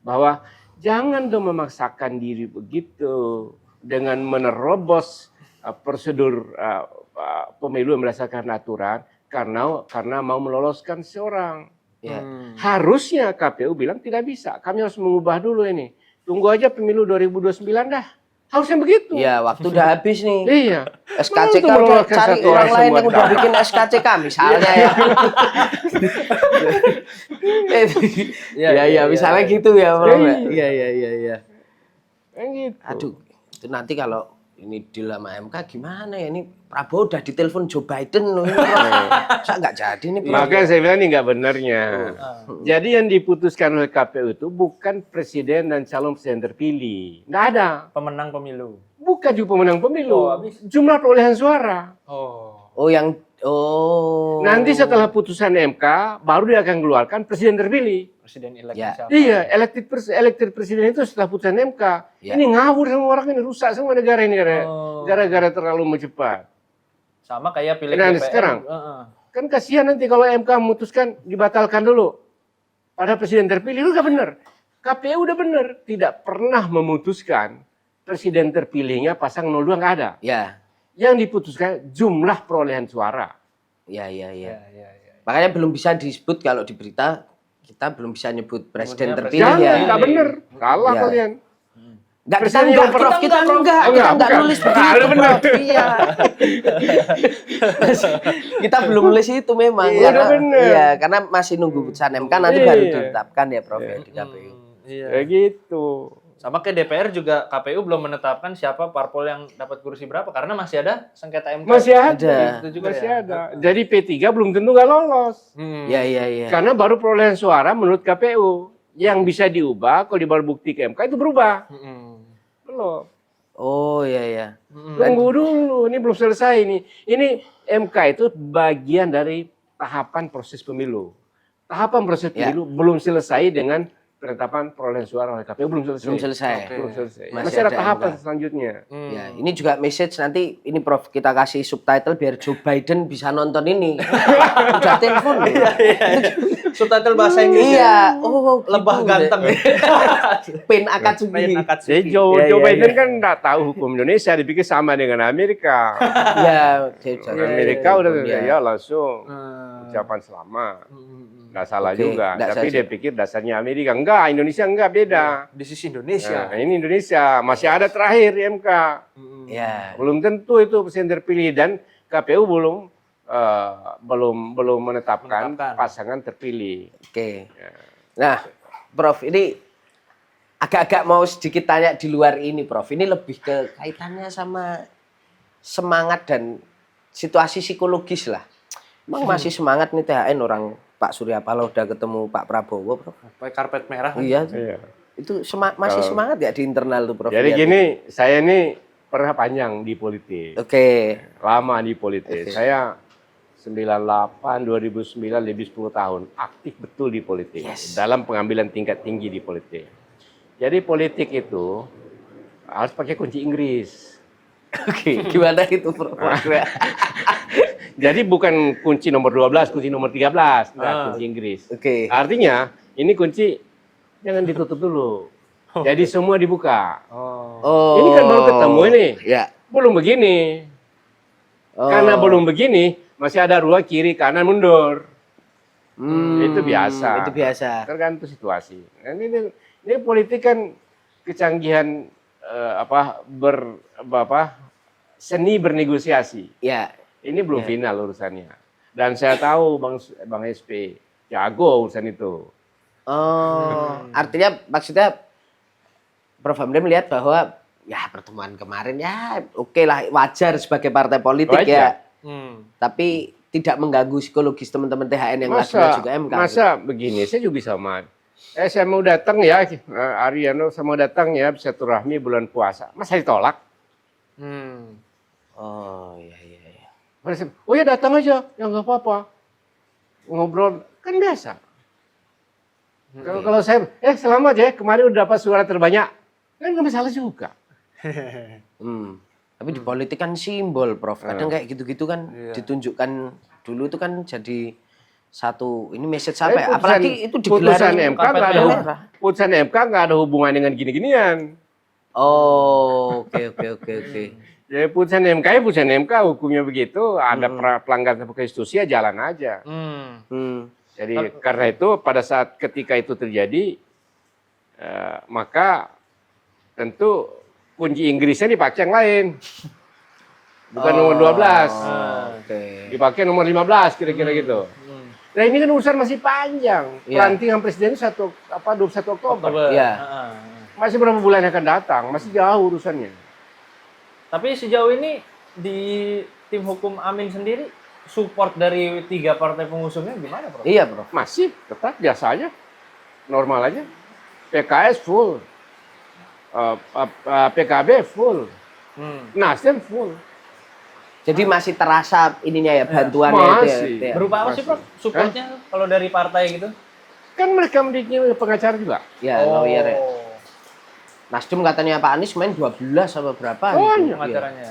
Bahwa jangan dong memaksakan diri begitu dengan menerobos prosedur pemilu yang berdasarkan aturan karena mau meloloskan seorang. Ya. Harusnya KPU bilang tidak bisa, kami harus mengubah dulu ini. Tunggu aja pemilu 2029 dah. Harusnya begitu. Iya, waktu udah habis nih. Iya. SKCK udah cari orang lain yang udah bikin SKCK misalnya ya. Iya, misalnya gitu ya, Bro. Iya. Gitu. Aduh, itu nanti kalau ini deal sama MK gimana ya? Ini Prabowo udah ditelepon Joe Biden loh. Masa nggak jadi nih? Makanya saya bilang ini nggak benarnya. Jadi yang diputuskan oleh KPU itu bukan presiden dan calon presiden terpilih. Nggak ada. Pemenang pemilu. Bukan juga pemenang pemilu. Jumlah perolehan suara. Nanti setelah putusan MK, baru dia akan keluarkan presiden terpilih. Presiden elect siapa? Iya, elected presiden itu setelah putusan MK. Ini ngawur sama orang ini, rusak semua negara ini gara-gara terlalu cepat. Sama kayak pilih nah, DPR. Sekarang, kan kasihan nanti kalau MK memutuskan dibatalkan dulu. Pada presiden terpilih, itu nggak benar. KPU udah benar, tidak pernah memutuskan presiden terpilihnya pasang 02 nggak ada. Ya. Yang diputuskan jumlah perolehan suara. Iya. Makanya belum bisa disebut kalau di berita kita belum bisa nyebut presiden terpilih. Jangan, nggak benar. Salah kalian. Enggak, kita Presiden enggak, yang Prof. Kita Oh, enggak bukan. nulis begitu, Ada benar. Prof. Iya. Kita belum nulis itu memang. Iya, karena, benar. iya, karena masih nunggu putusan MK, nanti Iya. baru ditetapkan ya, Prof. Ya, di KPU. Iya. Kayak gitu. Sama kayak DPR juga KPU belum menetapkan siapa parpol yang dapat kursi berapa karena masih ada sengketa MK. Masih ada. Itu juga Masih ya. ada. Jadi P3 belum tentu nggak lolos. Iya, iya, iya. Karena baru perolehan suara menurut KPU. Yang bisa diubah kalau dibawa bukti ke MK itu berubah. Belum. Oh, iya, iya. Tunggu dulu, ini belum selesai ini. Ini MK itu bagian dari tahapan proses pemilu. Tahapan proses pemilu belum selesai dengan penetapan perolehan suara oleh KPU, belum selesai. Belum selesai. Belum selesai. Masih Masih ada ada tahapan MK. selanjutnya. Ya, ini juga message nanti ini Prof kita kasih subtitle biar Joe Biden bisa nonton ini. Udah telepon. Subtitle bahasa Inggris. Iya. Oh, Lebah gitu. ganteng. Pin Akatsuki. Main Jadi Akatsuki. Joe Iya, Biden iya. kan nggak tahu hukum Indonesia, dipikir sama dengan Amerika. Iya, Amerika udah Iya. ya langsung ucapan selamat. Nggak salah Oke, juga. nggak Tapi salah. dia pikir dasarnya Amerika. Enggak, Indonesia enggak, beda. Di sisi Indonesia. Nah, ini Indonesia. Masih ada terakhir di MK. Ya. Belum tentu itu presiden terpilih dan KPU belum menetapkan pasangan terpilih. Oke. Nah, Prof, ini agak-agak mau sedikit tanya di luar ini, Prof. Ini lebih ke kaitannya sama semangat dan situasi psikologis lah. Emang masih semangat nih THN orang Pak Surya Paloh udah ketemu Pak Prabowo, Prof? Pakai karpet merah. Iya. Iya. Itu masih semangat ya di internal tuh, Prof? Jadi Lihat. gini, saya ini pernah panjang di politik. Oke. Lama di politik. Oke. Saya 98, 2009, lebih 10 tahun. Aktif betul di politik. Yes. Dalam pengambilan tingkat tinggi di politik. Jadi politik itu harus pakai kunci Inggris. Oke, gimana itu, Prof? Jadi bukan kunci nomor 12, kunci nomor 13. Nah, kunci Inggris. Oke. Artinya, ini kunci jangan ditutup dulu. Jadi semua dibuka. Oh. Ini kan baru ketemu ini. Ya. Belum begini. Oh. Karena belum begini, masih ada ruang kiri, kanan, mundur. Itu biasa. Itu biasa. Tergantung situasi. Nah, ini politik kan kecanggihan seni bernegosiasi. Ya. Ini belum final urusannya. Dan saya tahu Bang SP jago urusan itu. Oh, artinya maksudnya Prof Hamdi melihat bahwa ya pertemuan kemarin ya oke lah, wajar sebagai partai politik ya. Tapi tidak mengganggu psikologis teman-teman THN yang lagi juga MK. Masa begini, saya juga bisa saya mau datang ya, Ariano, saya mau datang ya, silaturahmi bulan puasa. Masa ditolak? Oh, iya. Oh ya datang aja, ya nggak apa-apa. Ngobrol, kan biasa. Kalau saya, selamat ya, kemarin udah dapat suara terbanyak. Kan nggak masalah juga. Tapi di politik kan simbol, Prof. Kadang kayak gitu-gitu kan ditunjukkan dulu itu kan jadi satu ini message apa ya? Apalagi itu putusan digelarin MK putusan MK nggak ada hubungan dengan gini-ginian. Oh, oke. Ya putusan MK ya putusan MK, hukumnya begitu, ada pelanggaran konstitusi ya jalan aja. Jadi karena itu pada saat ketika itu terjadi, maka tentu kunci Inggrisnya dipakai yang lain. Bukan nomor 12. Dipakai nomor 15 kira-kira gitu. Nah ini kan urusan masih panjang. Pelantikan presiden 21 Oktober. Iya. Masih berapa bulan yang akan datang, masih jauh urusannya. Tapi sejauh ini di tim hukum Amin sendiri support dari 3 partai pengusungnya gimana, Prof? Iya, Prof. Masih tetap biasa aja, normal aja. PKS full, PKB full, Nasdem full. Jadi masih terasa ininya ya bantuannya itu Masih. ya. Berupa apa sih, Prof? Supportnya kalau dari partai gitu? Kan mereka memiliki pengacara juga. Ya, lawyer ya. Nasdem katanya Pak Anies main 12 apa berapa gitu. Pengacaranya.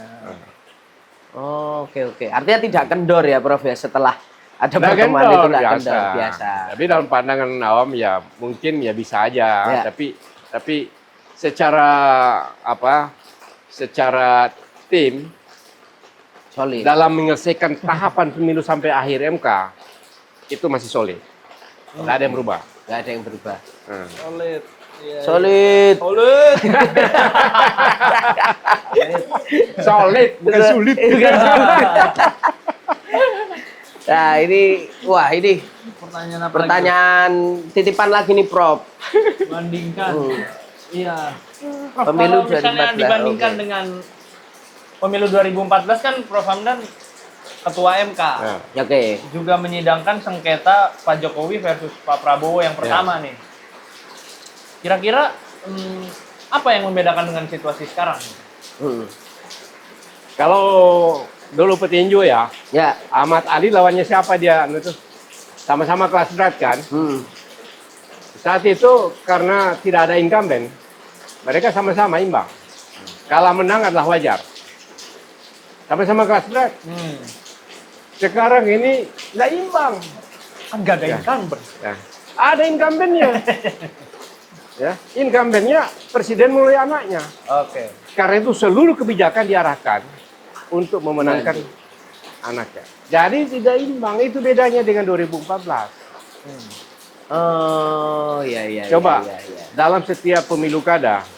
Oh, oke. Artinya tidak kendor ya, Prof ya, setelah ada Nah, pertemuan kendor, itu nggak biasa. kendor biasa. Tapi dalam pandangan awam ya mungkin ya bisa aja. Ya. Tapi secara secara tim Solid. dalam menyelesaikan tahapan pemilu sampai akhir MK itu masih solid. Nggak ada yang berubah. Nggak ada yang berubah. Solid. Solid. Solid. Solid, bukan sulit. Nah ini, wah ini Pertanyaan apa pertanyaan titipan lagi nih Prof. lagi? Bandingkan. Iya. Prof, Pemilu kalau misalnya 2014, dibandingkan oke. dengan pemilu 2014 kan Prof Hamdan ketua MK. Nah, Oke. Juga menyidangkan sengketa Pak Jokowi versus Pak Prabowo yang pertama nih. Kira-kira apa yang membedakan dengan situasi sekarang? kalau dulu petinju ya, Ya. Ahmad Ali lawannya siapa dia? Itu sama-sama kelas berat kan. Saat itu karena tidak ada incumbent, mereka sama-sama imbang. Kalah menang adalah wajar. Sama-sama kelas berat. Sekarang ini nggak imbang. Kan gak ada Ya. incumbent. Ya. Ada incumbentnya. Ya, incumbentnya presiden melalui anaknya. Oke. Karena itu seluruh kebijakan diarahkan untuk memenangkan anaknya. Jadi tidak imbang, itu bedanya dengan 2014. Oh, iya. Coba, Iya. dalam setiap pemilu kada,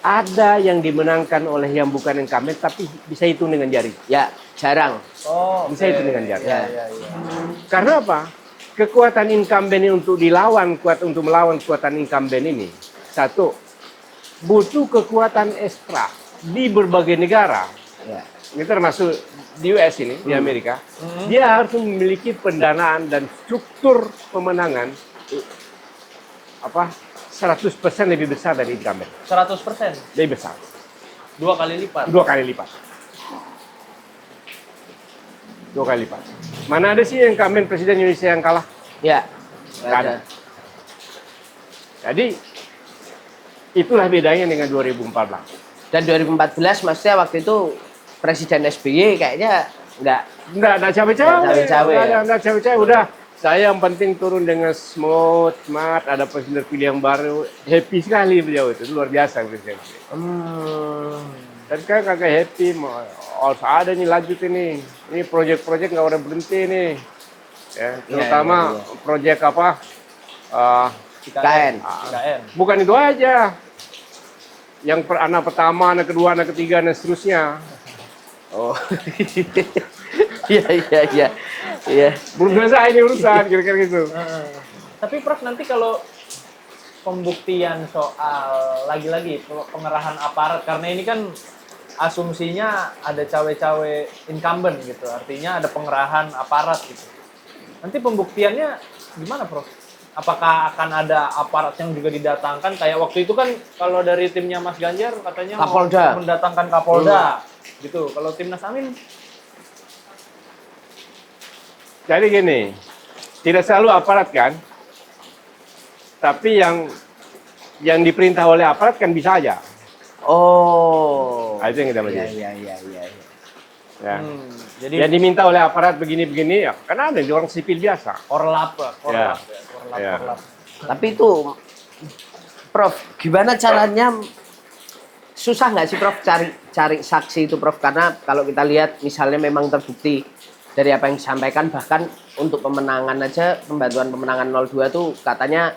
ada yang dimenangkan oleh yang bukan incumbent, tapi bisa hitung dengan jari. Ya, jarang. Oh, Bisa itu dengan jari. Iya. Karena apa? Kekuatan incumbent ini untuk untuk melawan kekuatan incumbent ini, satu, butuh kekuatan ekstra di berbagai negara. Ya. Ini termasuk di US ini, di Amerika. Dia harus memiliki pendanaan dan struktur pemenangan 100% lebih besar dari incumbent. 100%. Lebih besar. 2 kali lipat. 2 kali lipat. 2 kali lipat. Mana ada sih incumbent presiden Indonesia yang kalah? Ya. Nggak ada. Jadi itulah bedanya dengan 2014. Dan 2014 maksudnya waktu itu Presiden SBY kayaknya nggak Nggak cawe-cawe. Nggak cawe-cawe, ya. Nggak cawe-cawe. Udah, saya yang penting turun dengan smart, ada presiden terpilih yang baru. Happy sekali beliau itu, luar biasa presiden. Dan sekarang kagak happy, harus ada nih lanjut ini. Ini proyek-proyek nggak udah berhenti nih. Ya, terutama proyek apa? IKN. IKN. Bukan itu aja. Yang anak pertama, anak kedua, anak ketiga, dan seterusnya. Oh. Iya. Belum selesai ini urusan, kira-kira gitu. Tapi Prof, nanti kalau pembuktian soal lagi-lagi pengerahan aparat, karena ini kan asumsinya ada cawe-cawe incumbent gitu, artinya ada pengerahan aparat gitu. Nanti pembuktiannya gimana, Prof? Apakah akan ada aparat yang juga didatangkan? Kayak waktu itu kan kalau dari timnya Mas Ganjar katanya Kapolda. mau mendatangkan Kapolda, gitu. Kalau timnas Amin? Jadi gini, tidak selalu aparat kan, tapi yang diperintah oleh aparat kan bisa aja. Oh. Nah, itu yang kita baca. Iya. Ya. Jadi Yang diminta oleh aparat begini-begini, ya, karena ada orang sipil biasa. korlap. Ya. Tapi itu Prof, gimana caranya susah nggak sih Prof cari saksi itu Prof? Karena kalau kita lihat misalnya memang terbukti dari apa yang disampaikan, bahkan untuk pemenangan aja, pembantuan pemenangan 02 tuh katanya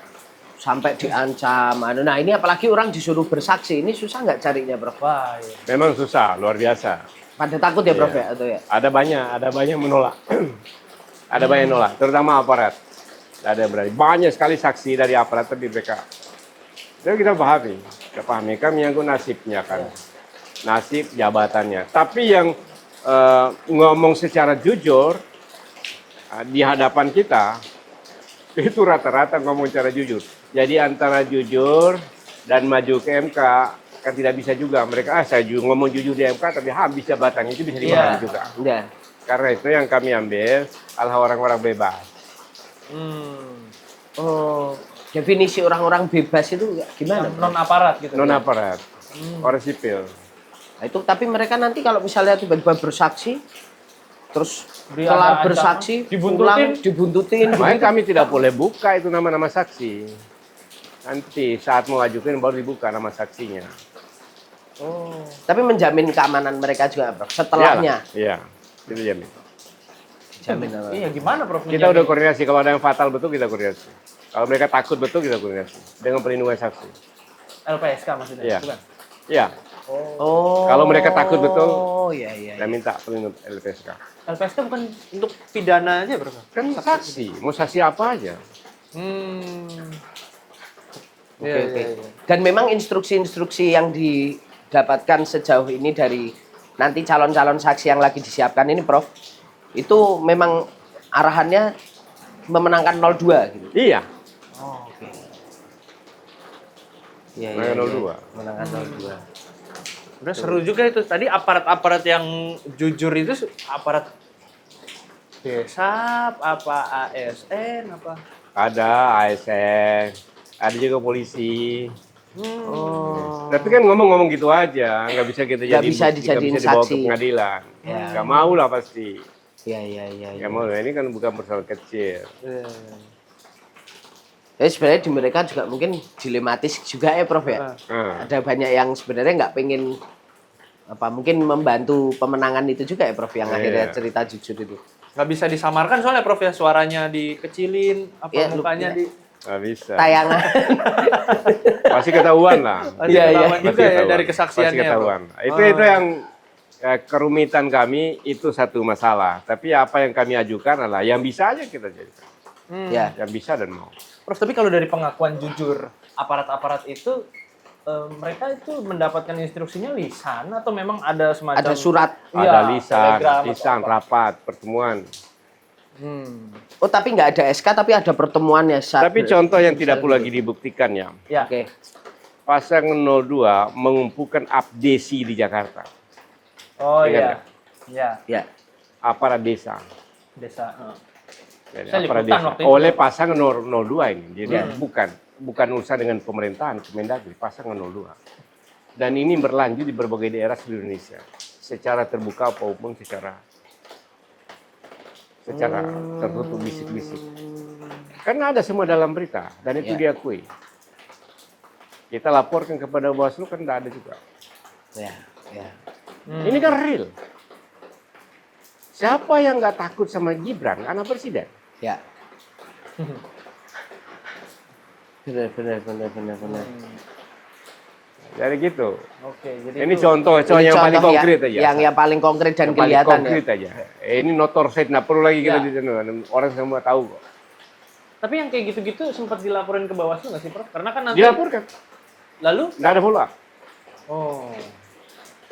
sampai diancam. Nah ini apalagi orang disuruh bersaksi, ini susah nggak carinya Prof? Wah, iya. Memang susah, luar biasa. Pada takut ya Prof Iya. ya? Atau ya? Ada banyak menolak. Ada banyak menolak, terutama aparat. Ada banyak sekali saksi dari aparat tapi mereka. Jadi kita pahami kan menyangkut nasibnya kan. Nasib jabatannya. Tapi yang ngomong secara jujur di hadapan kita itu rata-rata ngomong secara jujur. Jadi antara jujur dan maju ke MK kan tidak bisa juga. Mereka saya ngomong jujur di MK tapi habis jabatan itu bisa dipahami juga. Iya. Karena itu yang kami ambil adalah orang-orang bebas. Oh, definisi orang-orang bebas itu gimana? Non aparat gitu. Non aparat, orang sipil. Nah, itu tapi mereka nanti kalau misalnya tiba-tiba bersaksi, terus Beri kelar ada bersaksi, ancaman, dibuntutin. Makanya kami tidak boleh buka itu nama-nama saksi. Nanti saat mengajukan baru dibuka nama saksinya. Oh. Tapi menjamin keamanan mereka juga, Prof. Setelahnya. Iya, itu jamin. Jamin apa? Iya, gimana Prof? Kita udah koordinasi, kalau ada yang fatal betul kita koordinasi. Kalau mereka takut betul kita koordinasi dengan perlindungan saksi. LPSK maksudnya, Iya. bukan? Iya. Oh. Kalau mereka takut betul, iya iya. saya minta perlindungan LPSK. LPSK bukan untuk pidana aja, Bro? Kan saksi, mau saksi apa aja. Oke, oke. Dan memang instruksi-instruksi yang didapatkan sejauh ini dari nanti calon-calon saksi yang lagi disiapkan ini, Prof, itu memang arahannya memenangkan 02 gitu. Iya. Oh, oke. Iya, Menangkan 02. Menangkan 02. Udah seru juga itu. Tadi aparat-aparat yang jujur itu aparat Desap, apa ASN, apa? Ada ASN, ada juga polisi. Oh. Tapi kan ngomong-ngomong gitu aja, nggak bisa kita Nggak jadi bisa dijadiin dibawa saksi. ke pengadilan. Ya. Nggak mau lah pasti. Iya, iya, iya. Nggak mau, ini kan bukan persoalan kecil. Jadi sebenarnya di mereka juga mungkin dilematis juga ya, Prof ya. Nah, Ada banyak yang sebenarnya nggak pengen apa mungkin membantu pemenangan itu juga ya, Prof, yang akhirnya Iya. cerita jujur itu. Nggak bisa disamarkan soalnya, Prof, ya, suaranya dikecilin, apa Ya, mukanya di nggak bisa. Tayangan. Pasti ketahuan lah. Pasti Iya, iya. ketahuan Pasti juga ya ketahuan. dari kesaksiannya. Pasti ketahuan. Prof. Itu yang kerumitan kami itu satu masalah. Tapi apa yang kami ajukan adalah yang bisa aja kita jadikan. Ya. Yang bisa dan mau. Prof, tapi kalau dari pengakuan jujur aparat-aparat itu, mereka itu mendapatkan instruksinya lisan atau memang ada semacam Ada surat. Iya, Ada lisan, telegram atau lisan, apa? rapat, pertemuan. Oh, tapi nggak ada SK tapi ada pertemuannya. Tapi contoh yang tidak perlu lagi dibuktikan ya. Ya. Oke. Pasangan 02 mengumpulkan abdesi di Jakarta. Oh Ingat iya. nggak? Iya, Ya. Aparat desa. desa. Jadi, Saya aparat liputan desa. waktu itu. Oleh pasangan 02 ini. Jadi bukan urusan dengan pemerintahan, Kemendagri, pasangan 02. Dan ini berlanjut di berbagai daerah seluruh Indonesia. Secara terbuka maupun secara tertutup bisik-bisik. Karena ada semua dalam berita dan itu diakui. Kita laporkan kepada Bawaslu kan tidak ada juga. Ya, ya. Ini kan real. Siapa yang nggak takut sama Gibran, anak presiden? Ya. Benar. Jadi gitu. Oke, jadi Ini itu contoh Ini yang paling contoh konkret aja. Yang paling konkret dan Yang paling kelihatan konkret ya. aja. Ini notor set, nggak perlu lagi kita Ya. di sana. Orang semua tahu kok. Tapi yang kayak gitu-gitu sempat dilaporin ke Bawaslu nggak sih, Prof? Karena kan nanti Dilaporkan, lalu nggak ada follow up. oh.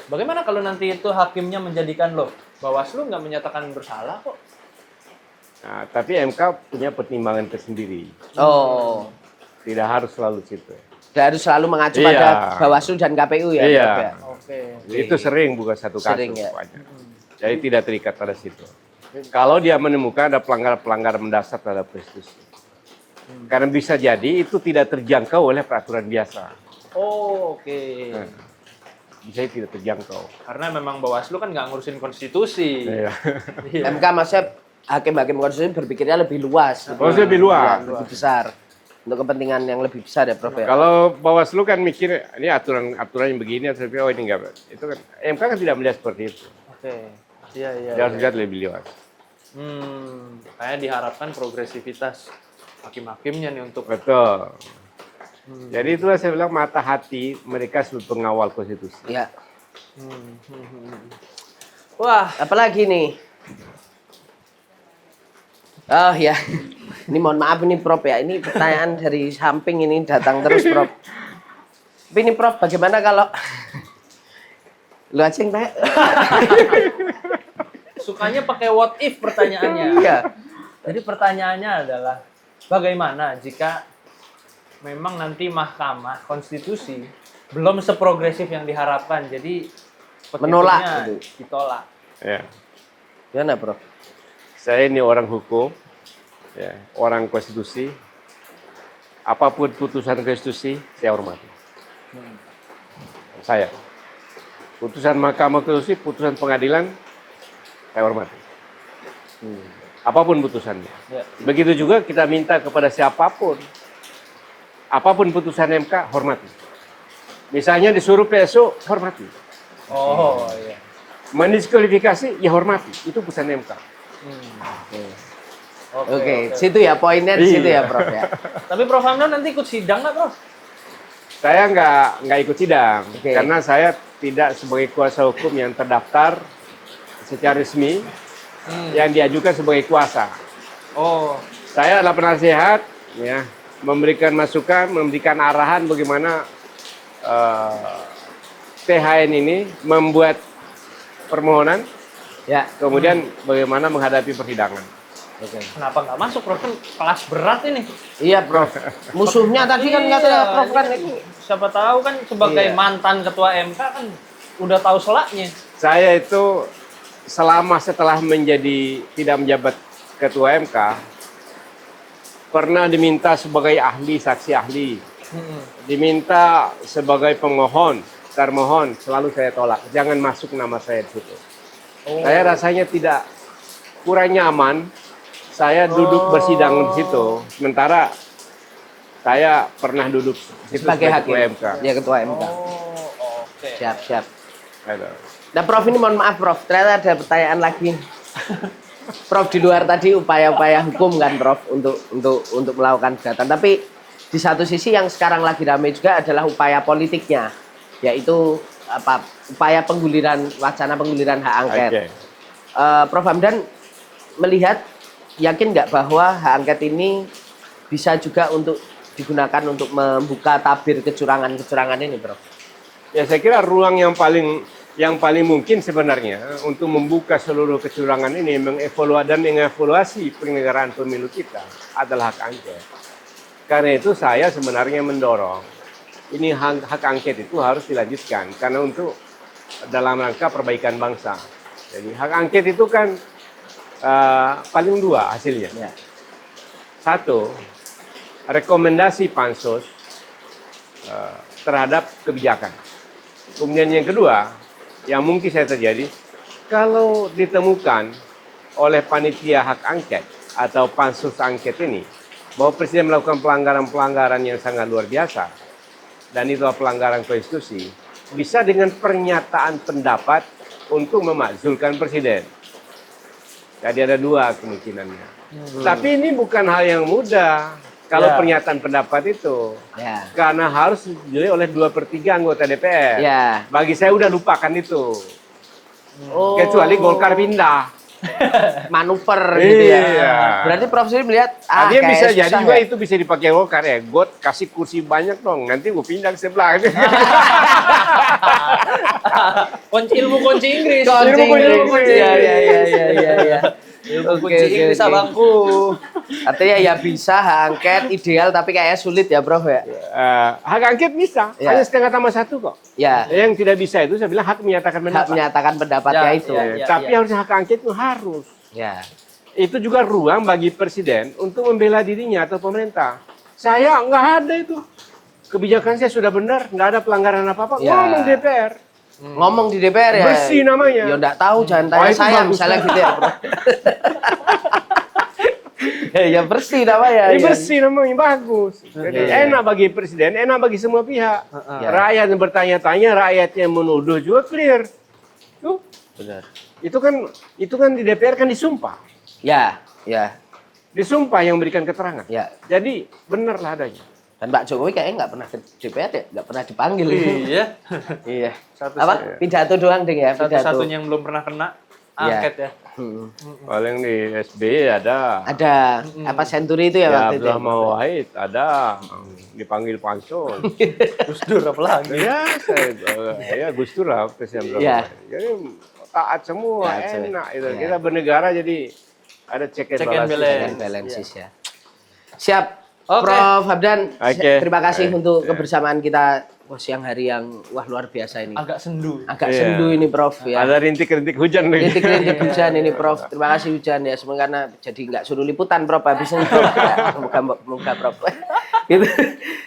Bagaimana kalau nanti itu hakimnya menjadikan loh Bawaslu nggak menyatakan bersalah kok? Nah, tapi MK punya pertimbangan tersendiri. Oh. Tidak harus selalu situ. Dan harus selalu mengacu Iya. pada Bawaslu dan KPU ya, Iya. Prof, ya? Oke. Itu sering bukan satu kasus. Sering, ya. Banyak. Jadi tidak terikat pada situ. Kalau dia menemukan ada pelanggaran mendasar terhadap konstitusi. Karena bisa jadi itu tidak terjangkau oleh peraturan biasa. Oh, oke. Bisa tidak terjangkau. Karena memang Bawaslu kan nggak ngurusin konstitusi. Iya. Iya. MK maksudnya hakim-hakim konstitusi berpikirnya lebih luas. Oh, lebih luas. Ya, lebih besar. Untuk kepentingan yang lebih besar ya, Prof ya. Kalau Bawaslu kan mikir ini aturan yang begini, oh ini enggak. Itu kan MK kan tidak melihat seperti itu. Oke. Iya. Dia harus lihat lebih luas. Kayaknya diharapkan progresivitas hakim-hakimnya nih untuk Betul. Jadi itulah saya bilang mata hati mereka sebagai pengawal konstitusi. Ya. wah, Apalagi nih? Oh ya. Ini mohon maaf ini Prof ya. Ini pertanyaan dari samping ini datang terus, Prof. Tapi ini Prof, bagaimana kalau lu aja yang tanya? sukanya pakai what if pertanyaannya. Iya. Jadi pertanyaannya adalah bagaimana jika memang nanti Mahkamah Konstitusi belum seprogresif yang diharapkan, jadi Menolak petitumnya itu. ditolak. Ya. Gimana, Prof? Saya ini orang hukum, ya, orang konstitusi. Apapun putusan konstitusi, saya hormati. Saya. Putusan Mahkamah Konstitusi, putusan pengadilan, saya hormati. Apapun putusannya. Ya. Begitu juga kita minta kepada siapapun, apapun putusan MK, hormati. Misalnya disuruh PSO, hormati. Oh iya. Mendiskualifikasi, ya hormati. Itu putusan MK. Oke. Situ ya poinnya di situ ya Prof ya. Tapi Prof Hamdan nanti ikut sidang nggak Prof? Saya nggak ikut sidang karena saya tidak sebagai kuasa hukum yang terdaftar secara resmi yang diajukan sebagai kuasa. Oh. Saya adalah penasehat, ya, memberikan masukan, memberikan arahan bagaimana THN ini membuat permohonan, Ya. kemudian bagaimana menghadapi persidangan. Kenapa nggak masuk Prof? Kan kelas berat ini. Iya Prof. Musuhnya tadi kan katanya Prof kan itu. Siapa tahu kan sebagai mantan ketua MK kan udah tahu selaknya. Saya itu setelah menjadi tidak menjabat ketua MK, pernah diminta sebagai ahli, saksi ahli, diminta sebagai pemohon, termohon, selalu saya tolak. Jangan masuk nama saya di situ. Saya rasanya kurang nyaman. Saya duduk bersidang di situ, sementara saya pernah duduk di situ Sebagai hakim. ketua MK. Ya ketua MK. Oke. Siap. Aduh. Nah Prof ini mohon maaf Prof, ternyata ada pertanyaan lagi. Prof di luar tadi upaya-upaya hukum kan Prof untuk melakukan gugatan. Tapi di satu sisi yang sekarang lagi ramai juga adalah upaya politiknya, yaitu upaya wacana pengguliran hak angket. Okay. Prof Hamdan melihat yakin nggak bahwa hak angket ini bisa juga untuk digunakan untuk membuka tabir kecurangan ini, Prof? Ya saya kira ruang yang paling mungkin sebenarnya untuk membuka seluruh kecurangan ini, mengevaluasi penyelenggaraan pemilu kita adalah hak angket. Karena itu saya sebenarnya mendorong ini hak angket itu harus dilanjutkan karena untuk dalam rangka perbaikan bangsa. Jadi hak angket itu kan paling dua hasilnya. Ya. Satu, rekomendasi pansus terhadap kebijakan. Kemudian yang kedua, yang mungkin saya terjadi, kalau ditemukan oleh panitia hak angket atau pansus angket ini, bahwa Presiden melakukan pelanggaran-pelanggaran yang sangat luar biasa, dan itu adalah pelanggaran konstitusi, bisa dengan pernyataan pendapat untuk memakzulkan Presiden. Jadi ada dua kemungkinannya. Tapi ini bukan hal yang mudah. Kalau pernyataan pendapat itu, karena harus disetujui oleh 2/3 anggota DPR. Bagi saya udah lupakan itu. Kecuali Golkar pindah. Manuver gitu ya. Iya. Berarti Prof sendiri melihat Dia bisa jadi juga ya? itu bisa dipakai Golkar ya. God kasih kursi banyak dong. Nanti gue pindah ke sebelah. Kunci Inggris. Iya. Kunci Inggris abangku. Artinya ya bisa hak angket ideal tapi kayaknya sulit ya Prof ya. Hak angket bisa, hanya 1,5 kok. Ya. Yang tidak bisa itu saya bilang hak menyatakan pendapat. Hak menyatakan pendapatnya itu. Tapi harusnya hak angket itu harus. Ya. Itu juga ruang bagi presiden untuk membela dirinya atau pemerintah. Saya nggak ada itu. Kebijakan saya sudah benar, nggak ada pelanggaran apa-apa. Ngomong DPR. Ngomong di DPR ya. Bersih namanya. Ya enggak tahu, jangan tanya saya misalnya gitu ya, Bro. Ya bersih namanya. Bersih namanya, bagus. Jadi enak bagi presiden, enak bagi semua pihak. Rakyat yang bertanya-tanya, rakyat yang menuduh juga clear. Tuh. Benar. Itu kan di DPR kan disumpah. Ya. Disumpah yang memberikan keterangan. Ya. Jadi benarlah adanya. Dan Pak Jokowi kayaknya nggak pernah ke DPR ya, nggak pernah dipanggil. Iya. Iya. Pidato doang ding ya, pidato. Satu-satunya yang belum pernah kena angket ya. Paling di SBY ada. Ada apa Senturi itu ya waktu itu. Abdullah Mawahid ada dipanggil pansus. Gus Dur apa lagi? Ya Gus Dur lah Presiden Abdullah Mawahid. Jadi taat semua, enak itu. Kita bernegara jadi ada check and balances ya. Siap. Prof Hamdan, terima kasih untuk kebersamaan kita siang hari yang luar biasa ini. Agak sendu ini Prof ya. Ada rintik-rintik hujan lagi. Rintik-rintik hujan ini Prof. Terima kasih hujan ya. Semoga karena jadi nggak suruh liputan Prof habis ini Prof. Moga Prof. Gitu.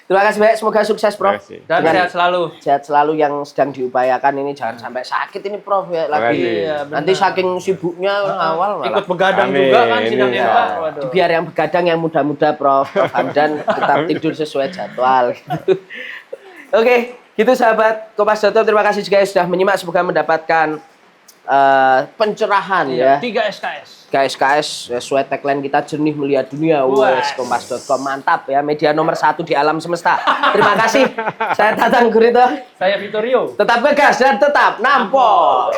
Terima kasih banyak. Semoga sukses Prof. Dan sehat selalu. Sehat selalu yang sedang diupayakan ini, jangan sampai sakit ini Prof ya lagi. Nanti saking sibuknya awal malah. Ikut begadang juga kan sidangnya Pak. Biar yang begadang yang muda-muda Prof Hamdan tetap tidur sesuai jadwal gitu. Oke, gitu sahabat Kompas.com, terima kasih juga yang sudah menyimak, semoga mendapatkan pencerahan ya. 3 SKS. KSKS sesuai tagline kita, jernih melihat dunia. Wes, kompas.com mantap ya, media nomor 1 di alam semesta. Terima kasih. Saya Tatang Gurito. Saya Vittorio. Tetap ngegas dan tetap nampol.